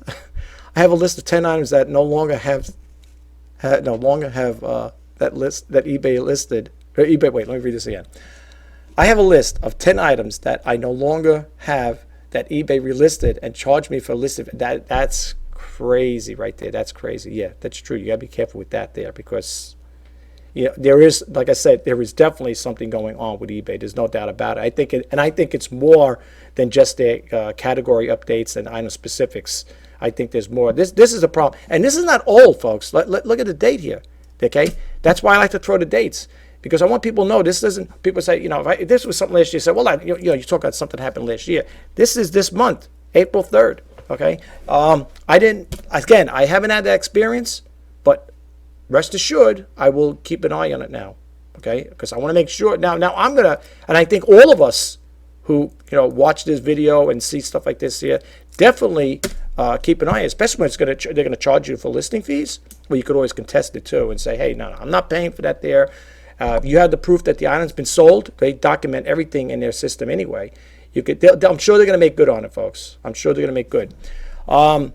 Speaker 1: I have a list of 10 items that no longer have that eBay listed. Or eBay. Wait, let me read this again. I have a list of 10 items that I no longer have that eBay relisted and charged me for listing. That's crazy right there. That's crazy. Yeah, that's true. You got to be careful with that there because there is, like I said, there is definitely something going on with eBay. There's no doubt about it. I think it's more than just their category updates and item specifics. I think there's more. This is a problem. And this is not old, folks. Look at the date here. Okay? That's why I like to throw the dates. Because I want people to know this doesn't. People say, if this was something last year, say, well, you talk about something that happened last year. This is this month, April 3rd. Okay, I haven't had that experience, but rest assured, I will keep an eye on it now. Okay, because I want to make sure. Now I'm gonna, and I think all of us who watch this video and see stuff like this here definitely keep an eye, especially when they're gonna charge you for listing fees. Well, you could always contest it too and say, hey, no, I'm not paying for that there. If you have the proof that the item's been sold, they document everything in their system anyway. I'm sure they're going to make good on it, folks. I'm sure they're going to make good. And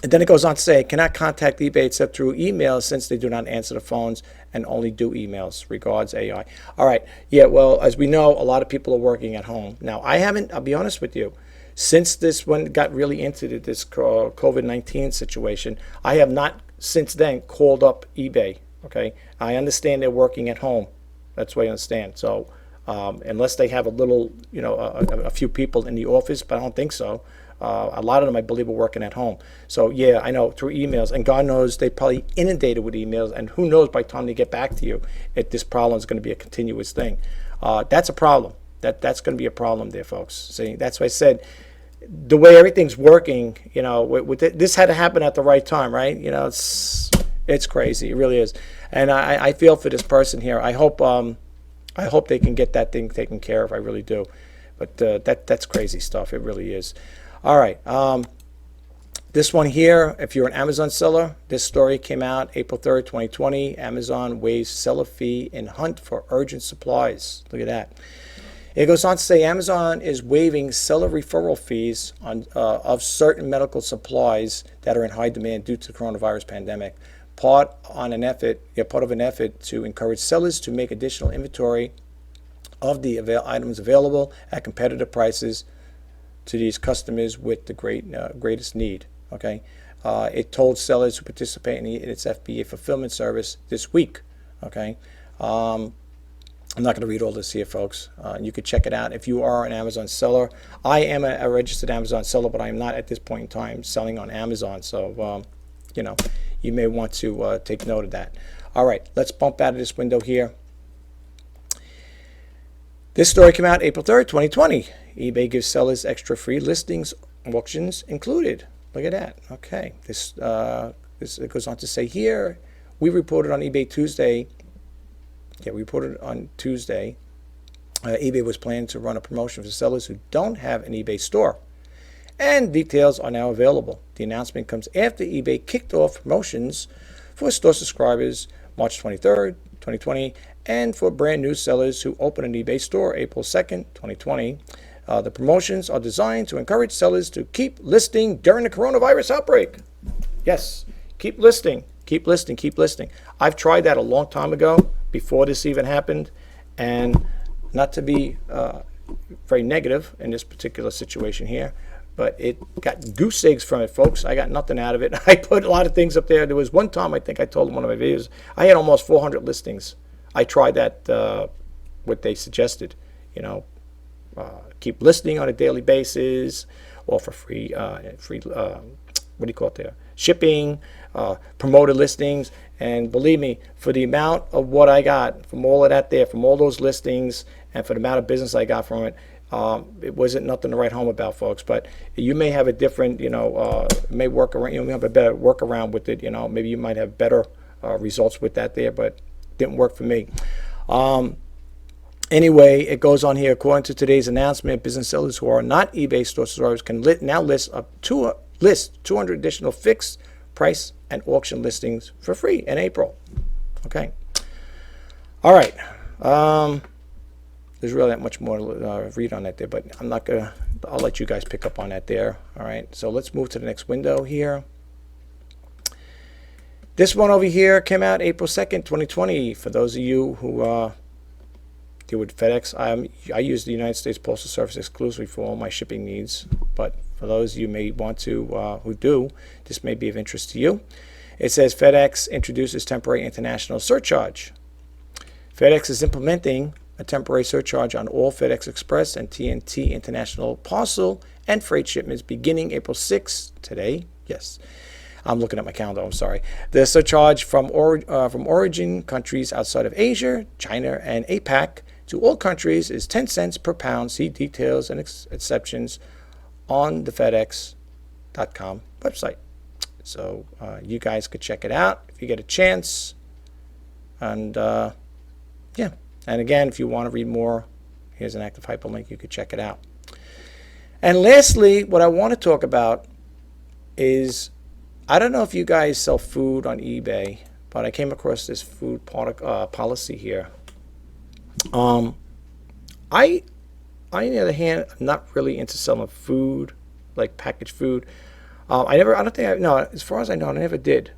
Speaker 1: then it goes on to say, cannot contact eBay except through email since they do not answer the phones and only do emails. Regards, AI. All right. Yeah, well, as we know, a lot of people are working at home. Now, I'll be honest with you, since this one got really into this COVID-19 situation, I have not since then called up eBay. Okay, I understand they're working at home. That's what I understand. So unless they have a little, a few people in the office, but I don't think so. A lot of them, I believe, are working at home. So yeah, I know through emails, and God knows they probably inundated with emails. And who knows by the time they get back to you, if this problem is going to be a continuous thing. That's a problem. That's going to be a problem there, folks. See, that's why I said the way everything's working. This had to happen at the right time, right? It's crazy. It really is. And I feel for this person here. I hope they can get that thing taken care of. I really do. But that's crazy stuff. It really is. All right. This one here, if you're an Amazon seller, this story came out April 3rd, 2020. Amazon waives seller fee in hunt for urgent supplies. Look at that. It goes on to say Amazon is waiving seller referral fees of certain medical supplies that are in high demand due to the coronavirus pandemic. Part of an effort to encourage sellers to make additional inventory of the items available at competitive prices to these customers with the greatest need. Okay, it told sellers who participate in its FBA fulfillment service this week. Okay, I'm not going to read all this here, folks. You could check it out if you are an Amazon seller. I am a registered Amazon seller, but I am not at this point in time selling on Amazon. So you may want to take note of that. All right, let's bump out of this window here. This story came out April 3rd, 2020. eBay gives sellers extra free listings, auctions included. Look at that. Okay, this it goes on to say here, we reported on eBay Tuesday. Yeah, we reported on Tuesday. eBay was planning to run a promotion for sellers who don't have an eBay store, and details are now available. The announcement comes after eBay kicked off promotions for store subscribers March 23rd, 2020, and for brand new sellers who open an eBay store April 2nd, 2020. The promotions are designed to encourage sellers to keep listing during the coronavirus outbreak. Yes, keep listing, keep listing, keep listing. I've tried that a long time ago, before this even happened, and not to be very negative in this particular situation here, but it got goose eggs from it, folks. I got nothing out of it. I put a lot of things up there. There was one time, I think I told in one of my videos, I had almost 400 listings. I tried that, what they suggested, keep listing on a daily basis, offer free, what do you call it there, shipping, promoted listings. And believe me, for the amount of what I got from all of that there, from all those listings, and for the amount of business I got from it, it wasn't nothing to write home about, folks. But you may have a different, may work around, you may have a better workaround with it. Maybe you might have better results with that there, but it didn't work for me. Anyway, it goes on here. According to today's announcement, business sellers who are not eBay store subscribers can now list 200 additional fixed price and auction listings for free in April. Okay. All right. There's really not much more to read on that there, but I'm not gonna. I'll let you guys pick up on that there. All right. So let's move to the next window here. This one over here came out April 2nd, 2020. For those of you who deal with FedEx, I use the United States Postal Service exclusively for all my shipping needs. But for those you may want to, who do, this may be of interest to you. It says FedEx introduces temporary international surcharge. FedEx is implementing a temporary surcharge on all FedEx Express and TNT international parcel and freight shipments beginning April 6th, today. Yes. I'm looking at my calendar, I'm sorry. The surcharge from origin countries outside of Asia, China, and APAC to all countries is 10 cents per pound. See details and exceptions on the FedEx.com website. So you guys could check it out if you get a chance. And yeah. And again, if you want to read more, here's an active hyperlink. You could check it out. And lastly, what I want to talk about is, I don't know if you guys sell food on eBay, but I came across this food policy here. I, on the other hand, I'm not really into selling food, like packaged food. As far as I know, I never did.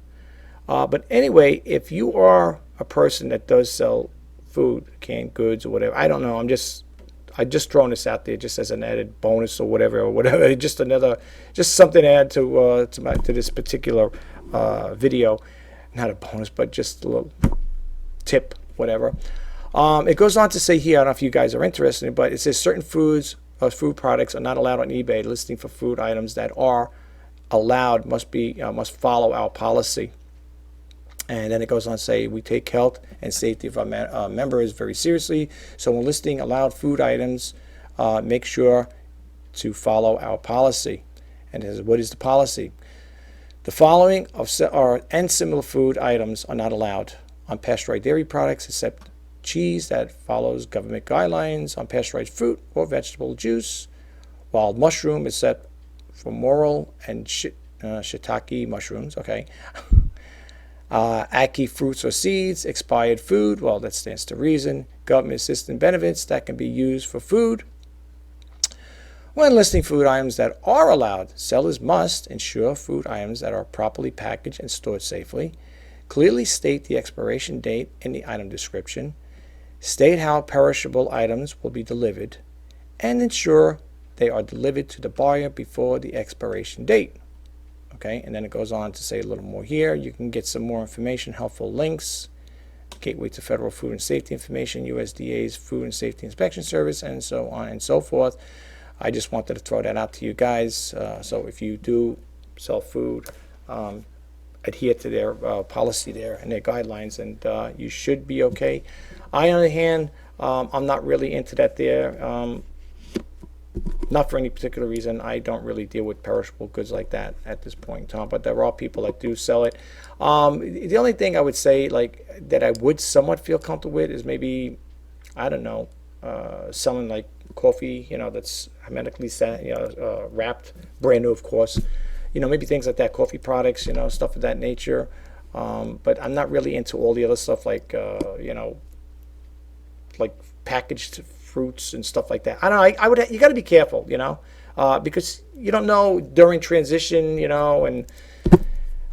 Speaker 1: But anyway, if you are a person that does sell food, canned goods or whatever, I don't know. I just throwing this out there just as an added bonus or whatever. Just something to add to this particular video. Not a bonus, but just a little tip, whatever. It goes on to say here, I don't know if you guys are interested, but it says certain foods or food products are not allowed on eBay. Listing for food items that are allowed must follow our policy. And then it goes on to say, we take health and safety of our members very seriously. So when listing allowed food items, make sure to follow our policy. And it says, what is the policy? The following and similar food items are not allowed on pasteurized dairy products except cheese that follows government guidelines, on pasteurized fruit or vegetable juice, wild mushroom except for morel and shiitake mushrooms. Okay. Ackee fruits or seeds, expired food, well, that stands to reason, government assistance benefits that can be used for food. When listing food items that are allowed, sellers must ensure food items that are properly packaged and stored safely, clearly state the expiration date in the item description, state how perishable items will be delivered, and ensure they are delivered to the buyer before the expiration date. Okay, and then it goes on to say a little more here. You can get some more information, helpful links, Gateway to Federal Food and Safety Information, USDA's Food and Safety Inspection Service, and so on and so forth. I just wanted to throw that out to you guys. So if you do sell food, adhere to their policy there and their guidelines, and you should be okay. I, on the other hand, I'm not really into that there. Not for any particular reason. I don't really deal with perishable goods like that at this point in time, but there are people that do sell it. The only thing I would say, like, that I would somewhat feel comfortable with is maybe, I don't know, selling like coffee, that's hermetically wrapped, brand new, of course. Maybe things like that, coffee products, stuff of that nature. But I'm not really into all the other stuff like, like packaged fruits and stuff like that. I don't know. I would. You got to be careful, because you don't know during transition, and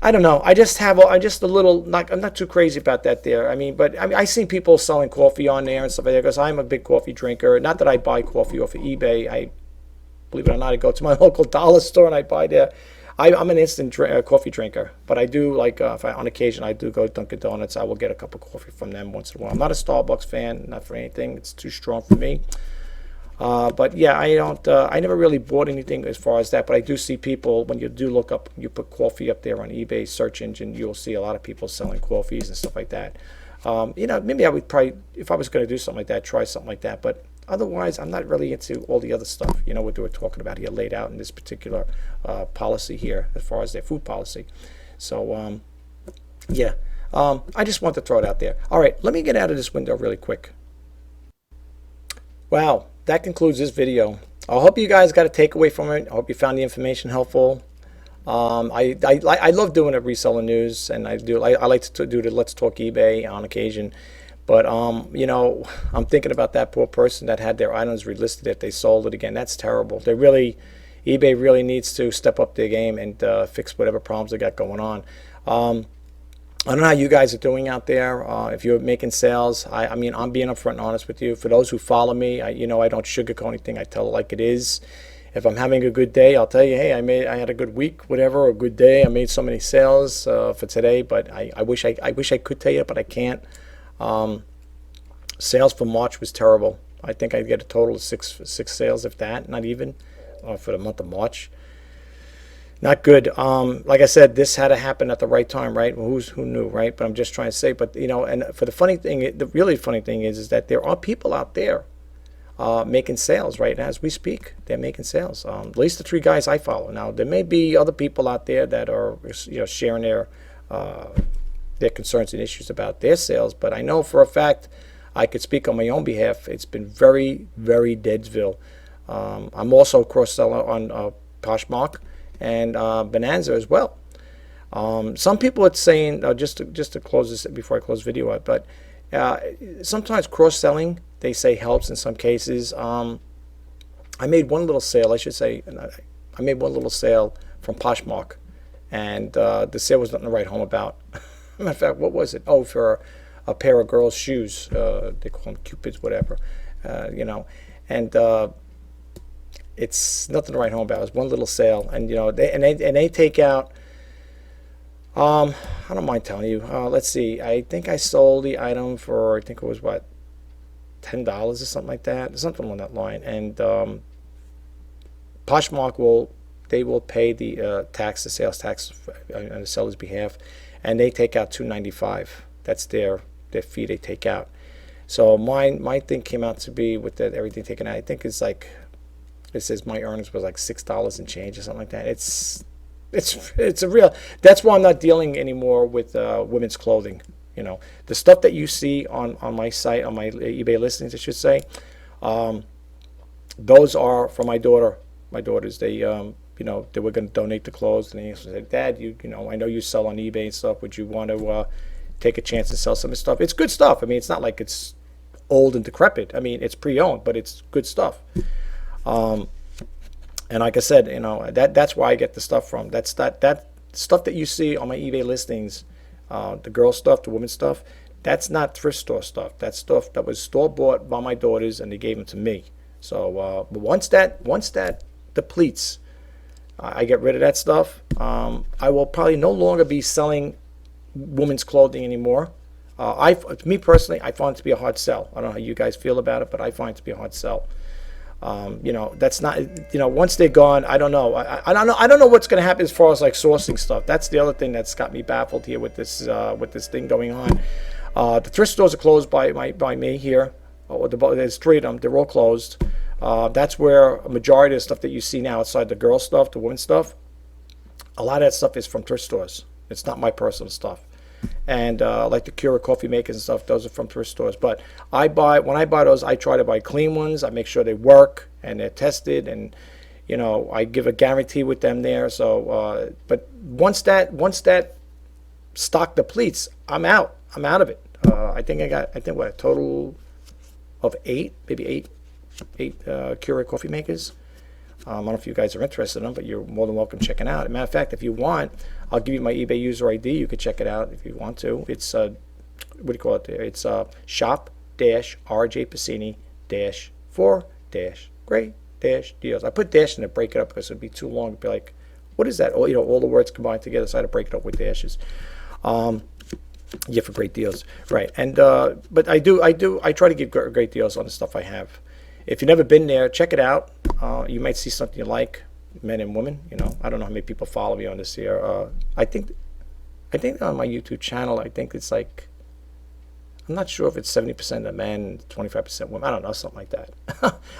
Speaker 1: I don't know. I'm just a little. I'm not too crazy about that there. But I seen people selling coffee on there and stuff like that because I'm a big coffee drinker. Not that I buy coffee off of eBay. Believe it or not, I go to my local dollar store and I buy there. I'm an instant coffee drinker, but I do on occasion I do go to Dunkin' Donuts. I will get a cup of coffee from them once in a while. I'm not a Starbucks fan, not for anything. It's too strong for me. But yeah, I don't. I never really bought anything as far as that. But I do see people when you do look up, you put coffee up there on eBay search engine, you'll see a lot of people selling coffees and stuff like that. Maybe I would probably, if I was going to do something like that, try something like that. But otherwise, I'm not really into all the other stuff, what they were talking about here, laid out in this particular policy here, as far as their food policy. So, yeah, I just want to throw it out there. All right, let me get out of this window really quick. Wow, that concludes this video. I hope you guys got a takeaway from it. I hope you found the information helpful. I love doing it reselling news, and I like to do the Let's Talk eBay on occasion. But I'm thinking about that poor person that had their items relisted if they sold it again. That's terrible. eBay really needs to step up their game and fix whatever problems they got going on. I don't know how you guys are doing out there. If you're making sales, I'm being upfront and honest with you. For those who follow me, I don't sugarcoat anything. I tell it like it is. If I'm having a good day, I'll tell you, hey, I had a good week, whatever, or a good day. I made so many sales for today, but I wish I could tell you, but I can't. Sales for March was terrible. I think I get a total of six sales, if that, not even, for the month of March. Not good. Like I said, this had to happen at the right time, right? Well, who knew, right? But I'm just trying to say, but and for the really funny thing is that there are people out there making sales right as we speak. They're making sales. At least the 3 guys I follow. Now there may be other people out there that are sharing their concerns and issues about their sales, but I know for a fact I could speak on my own behalf. It's been very, very Deadsville. I'm also a cross-seller on Poshmark and Bonanza as well. Some people are saying, just to close this before I close the video out, but sometimes cross-selling, they say, helps in some cases. I made one little sale, I should say, I made one little sale from Poshmark, and the sale was nothing to write home about. Matter of fact, what was it? Oh, for a pair of girls' shoes. They call them Cupids, whatever. And it's nothing to write home about. It's one little sale, and they take out. I don't mind telling you. Let's see. I think I sold the item for, I think it was what, $10 or something like that, something along that line. And Poshmark will pay the tax, the sales tax, on the seller's behalf, and they take out $2.95. That's their fee they take out. So my thing came out to be, with everything taken out, I think it's like, it says my earnings was like $6 and change or something like that. It's a real. That's why I'm not dealing anymore with women's clothing. The stuff that you see on my site, on my eBay listings, I should say, those are for my daughter. My daughters, they they were going to donate the clothes, and they said, Dad, I know you sell on eBay and stuff. Would you want to take a chance and sell some of this stuff? It's good stuff. It's not like it's old and decrepit. It's pre-owned, but it's good stuff. And like I said, that's where I get the stuff from. That stuff that you see on my eBay listings, the girl stuff, the woman stuff, that's not thrift store stuff. That's stuff that was store bought by my daughters, and they gave them to me. So once that depletes, I get rid of that stuff. I will probably no longer be selling women's clothing anymore. Me personally, I find it to be a hard sell. I don't know how you guys feel about it, but I find it to be a hard sell. That's not, once they're gone, I don't know. I don't know. I don't know what's going to happen as far as like sourcing stuff. That's the other thing that's got me baffled here with this thing going on. The thrift stores are closed by me here. There's 3 of them. They're all closed. That's where a majority of the stuff that you see now outside, the girl stuff, the women's stuff, a lot of that stuff is from thrift stores. It's not my personal stuff. And like the Keurig coffee makers and stuff, those are from thrift stores. But when I buy those, I try to buy clean ones. I make sure they work and they're tested, and I give a guarantee with them there. So, but once that stock depletes, I'm out. I'm out of it. I think what, a total of 8, maybe eight Keurig coffee makers. I don't know if you guys are interested in them, but you're more than welcome checking out. As a matter of fact, if you want, I'll give you my eBay user ID. You can check it out if you want to. It's what do you call it there? It's shop-rjpasini-4-great-deals. I put dash in to break it up because it'd be too long to be like, what is that? All the words combined together, so I had to break it up with dashes. For great deals, right? And but I try to give great deals on the stuff I have. If you've never been there, check it out. You might see something you like, men and women. I don't know how many people follow me on this here. I think on my YouTube channel, I think it's like, I'm not sure if it's 70% of men, 25% women. I don't know, something like that.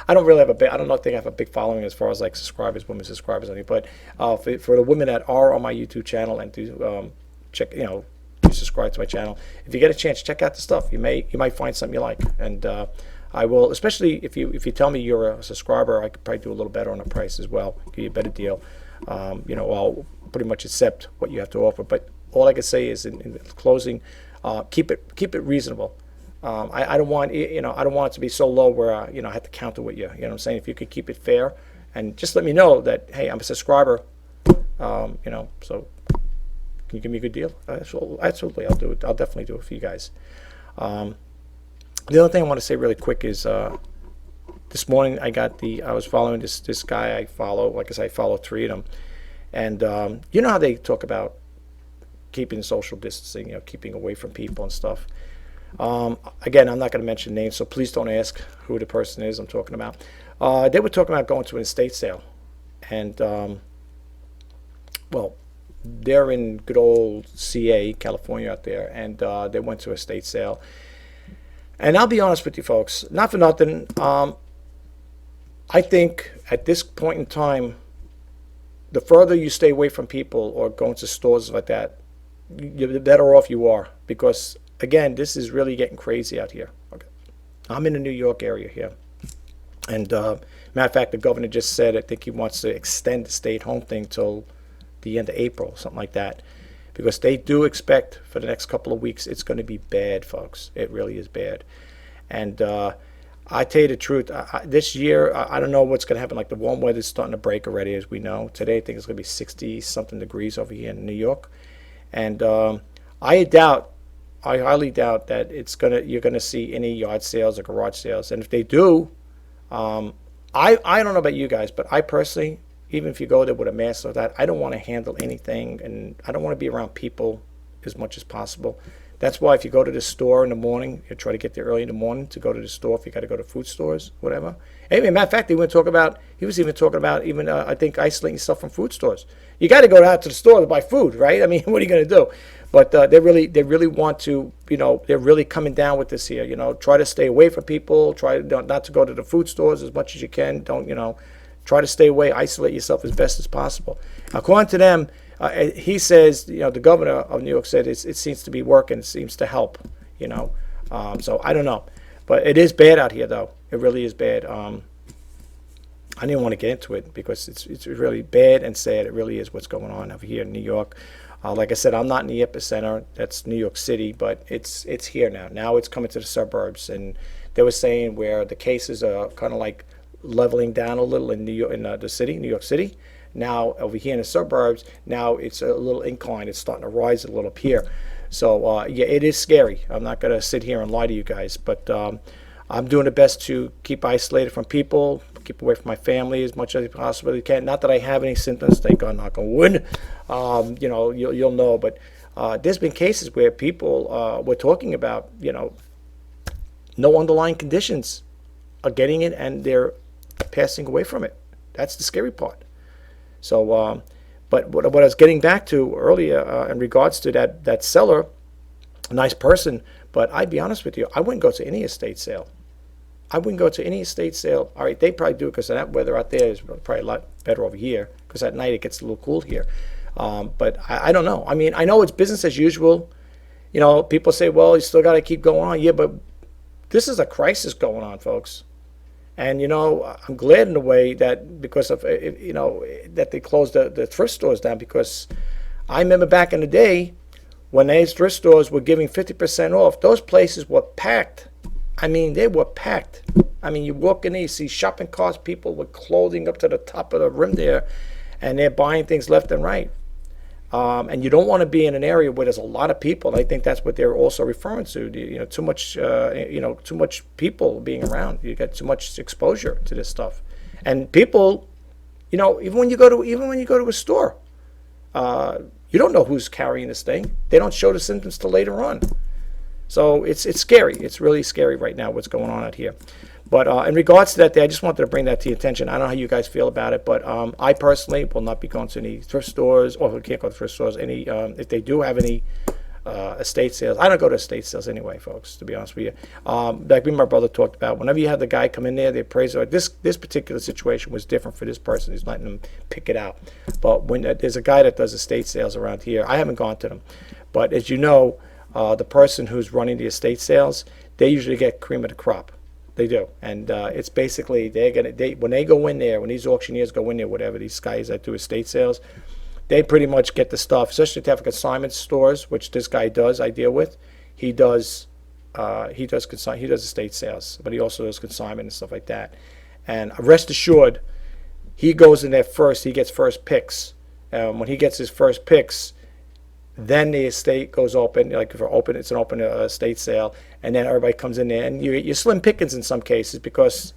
Speaker 1: I don't really have I don't think I have a big following as far as like subscribers, women subscribers, but for the women that are on my YouTube channel and do check, do subscribe to my channel. If you get a chance, check out the stuff. You might find something you like, and I will, especially if you tell me you're a subscriber, I could probably do a little better on the price as well, give you a better deal. I'll pretty much accept what you have to offer. But all I can say is, in closing, keep it reasonable. I don't want I don't want it to be so low where I have to counter with you. You know what I'm saying? If you could keep it fair, and just let me know that, hey, I'm a subscriber. So can you give me a good deal? Absolutely, I'll do it. I'll definitely do it for you guys. The other thing I want to say really quick is this morning I was following this guy I follow. Like I said, I follow 3 of them, and you know how they talk about keeping social distancing, keeping away from people and stuff. Again, I'm not going to mention names, so please don't ask who the person is I'm talking about. They were talking about going to an estate sale, and well, they're in good old CA, California out there, and they went to a estate sale. And I'll be honest with you folks, not for nothing, I think at this point in time, the further you stay away from people or going to stores like that, the better off you are. Because, again, this is really getting crazy out here. Okay. I'm in the New York area here. And matter of fact, the governor just said, I think he wants to extend the stay-at-home thing till the end of April, something like that. Because they do expect for the next couple of weeks it's going to be bad, folks. It really is bad. And I tell you the truth, this year, I don't know what's going to happen. Like, the warm weather's starting to break already, as we know. Today, I think it's going to be 60-something degrees over here in New York. And I highly doubt that you're going to see any yard sales or garage sales. And if they do, I don't know about you guys, but I personally, even if you go there with a mask or that, I don't want to handle anything, and I don't want to be around people as much as possible. That's why if you go to the store in the morning, you try to get there early in the morning to go to the store if you got to go to food stores, whatever. Anyway, matter of fact, he was even talking about I think isolating yourself from food stores. You got to go out to the store to buy food, right? I mean, what are you going to do? But they really want to, they're really coming down with this here. Try to stay away from people. Try not to go to the food stores as much as you can. Don't, try to stay away, isolate yourself as best as possible. According to them, he says, the governor of New York said it seems to be working, it seems to help, so I don't know. But it is bad out here, though. It really is bad. I didn't want to get into it because it's really bad and sad. It really is what's going on over here in New York. Like I said, I'm not in the epicenter. That's New York City, but it's here now. Now it's coming to the suburbs, and they were saying where the cases are kind of like leveling down a little in New York, in the city, New York City. Now over here in the suburbs, now it's a little incline. It's starting to rise a little up here. So yeah, it is scary. I'm not going to sit here and lie to you guys, but I'm doing the best to keep isolated from people, keep away from my family as much as I possibly can. Not that I have any symptoms, thank God, knock on wood. You'll know, but there's been cases where people were talking about, no underlying conditions are getting it, and they're passing away from it. That's the scary part. So, but what I was getting back to earlier in regards to that seller, a nice person, but I'd be honest with you, I wouldn't go to any estate sale. I wouldn't go to any estate sale. All right, they probably do it because that weather out there is probably a lot better over here because at night it gets a little cool here. But I don't know. I mean, I know it's business as usual. You know, people say, well, you still got to keep going on. Yeah, but this is a crisis going on, folks. And, you know, I'm glad in a way that because of, you know, that they closed the thrift stores down, because I remember back in the day when these thrift stores were giving 50% off, those places were packed. I mean, they were packed. I mean, you walk in there, you see shopping carts, people with clothing up to the top of the rim there, and they're buying things left and right. And you don't want to be in an area where there's a lot of people. I think that's what they're also referring to. You know, too much people being around. You get too much exposure to this stuff, and people, you know, even when you go to a store, you don't know who's carrying this thing. They don't show the symptoms till later on. So it's scary. It's really scary right now what's going on out here. But in regards to that, I just wanted to bring that to your attention. I don't know how you guys feel about it, but I personally will not be going to any thrift stores, or we can't go to thrift stores. Any if they do have any estate sales, I don't go to estate sales anyway, folks. To be honest with you, like me and my brother talked about, whenever you have the guy come in there, the appraiser. This particular situation was different for this person. He's letting them pick it out. But when there's a guy that does estate sales around here, I haven't gone to them, but as you know, the person who's running the estate sales, they usually get cream of the crop. They do, and it's basically when they go in there, when these auctioneers go in there, whatever, these guys that do estate sales, they pretty much get the stuff, especially if they have consignment stores, which this guy does. I deal with. He does estate sales, but he also does consignment and stuff like that. And rest assured, he goes in there first. He gets first picks. When he gets his first picks, then the estate goes open. Like if it's an open estate sale, and then everybody comes in there, and you're slim pickings in some cases, because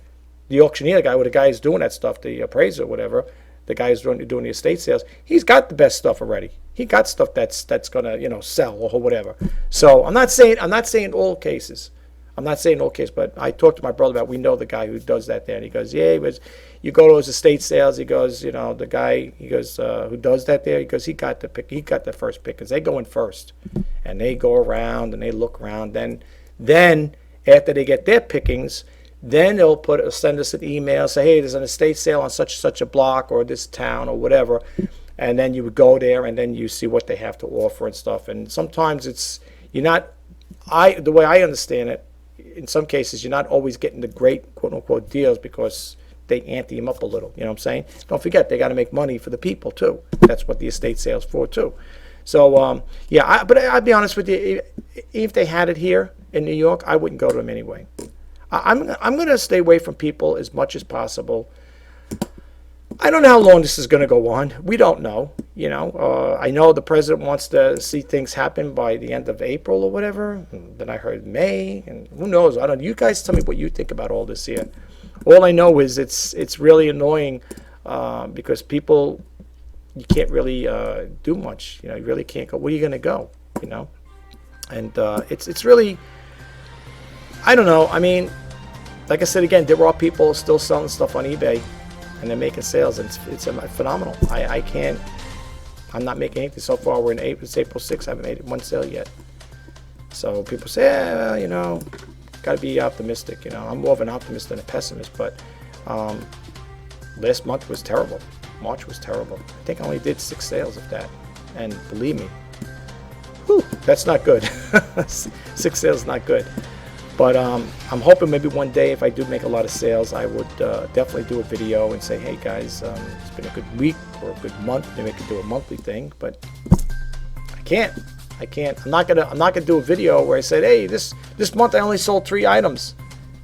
Speaker 1: the auctioneer guy, the guy who's doing that stuff, the appraiser, whatever, the guy who's doing the estate sales, he's got the best stuff already. He got stuff that's gonna sell or whatever. So I'm not saying all cases. I'm not saying all cases, but I talked to my brother about, we know the guy who does that there, and he goes, yeah, you go to his estate sales, he goes, the guy, he goes, who does that there, he goes, he got the first pick, because they go in first, and they go around, and they look around, then after they get their pickings, then they'll send us an email, say, hey, there's an estate sale on such and such a block, or this town, or whatever, and then you would go there, and then you see what they have to offer and stuff, and sometimes the way I understand it, in some cases, you're not always getting the great quote-unquote deals, because they ante them up a little. You know what I'm saying? Don't forget, they got to make money for the people, too. That's what the estate sale's for, too. So, but I'll be honest with you, if they had it here in New York, I wouldn't go to them anyway. I'm going to stay away from people as much as possible. I don't know how long this is going to go on. We don't know. I know the president wants to see things happen by the end of April or whatever. And then I heard May, and who knows? I don't. You guys tell me what you think about all this here. All I know is it's really annoying because people, you can't really do much. You really can't go. Where are you going to go? And it's really, I don't know. I mean, like I said again, there are people still selling stuff on eBay, and they're making sales, and it's phenomenal. I'm not making anything so far. We're in April. It's April 6th. I haven't made one sale yet. So people say, got to be optimistic. I'm more of an optimist than a pessimist. But last month was terrible. March was terrible. I think I only did 6 sales of that, and believe me, that's not good. 6 sales is not good. But I'm hoping maybe one day, if I do make a lot of sales, I would definitely do a video and say, hey guys, it's been a good week or a good month. Maybe I could do a monthly thing, but I can't. I'm not gonna do a video where I said, hey, this month I only sold 3 items.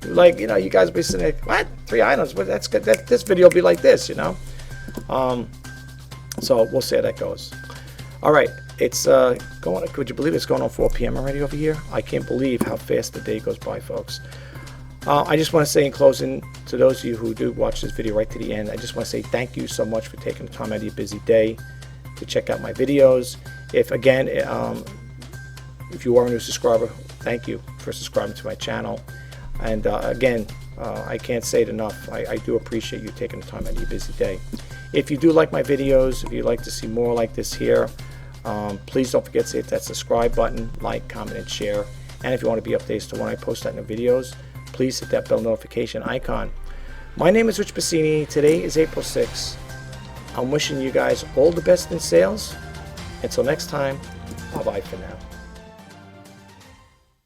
Speaker 1: Like, you guys will be sitting there, what? 3 items? Well, that's good. This video will be like this, So we'll see how that goes. All right. It's going. Could you believe it's going on 4 p.m. already over here? I can't believe how fast the day goes by, folks. I just want to say in closing, to those of you who do watch this video right to the end, I just want to say thank you so much for taking the time out of your busy day to check out my videos. If you are a new subscriber, thank you for subscribing to my channel. And again, I can't say it enough. I do appreciate you taking the time out of your busy day. If you do like my videos, if you'd like to see more like this here, please don't forget to hit that subscribe button, like, comment, and share. And if you want to be updated to when I post out new videos, please hit that bell notification icon. My name is Rich Pasini. Today is April 6th. I'm wishing you guys all the best in sales. Until next time, bye-bye for now.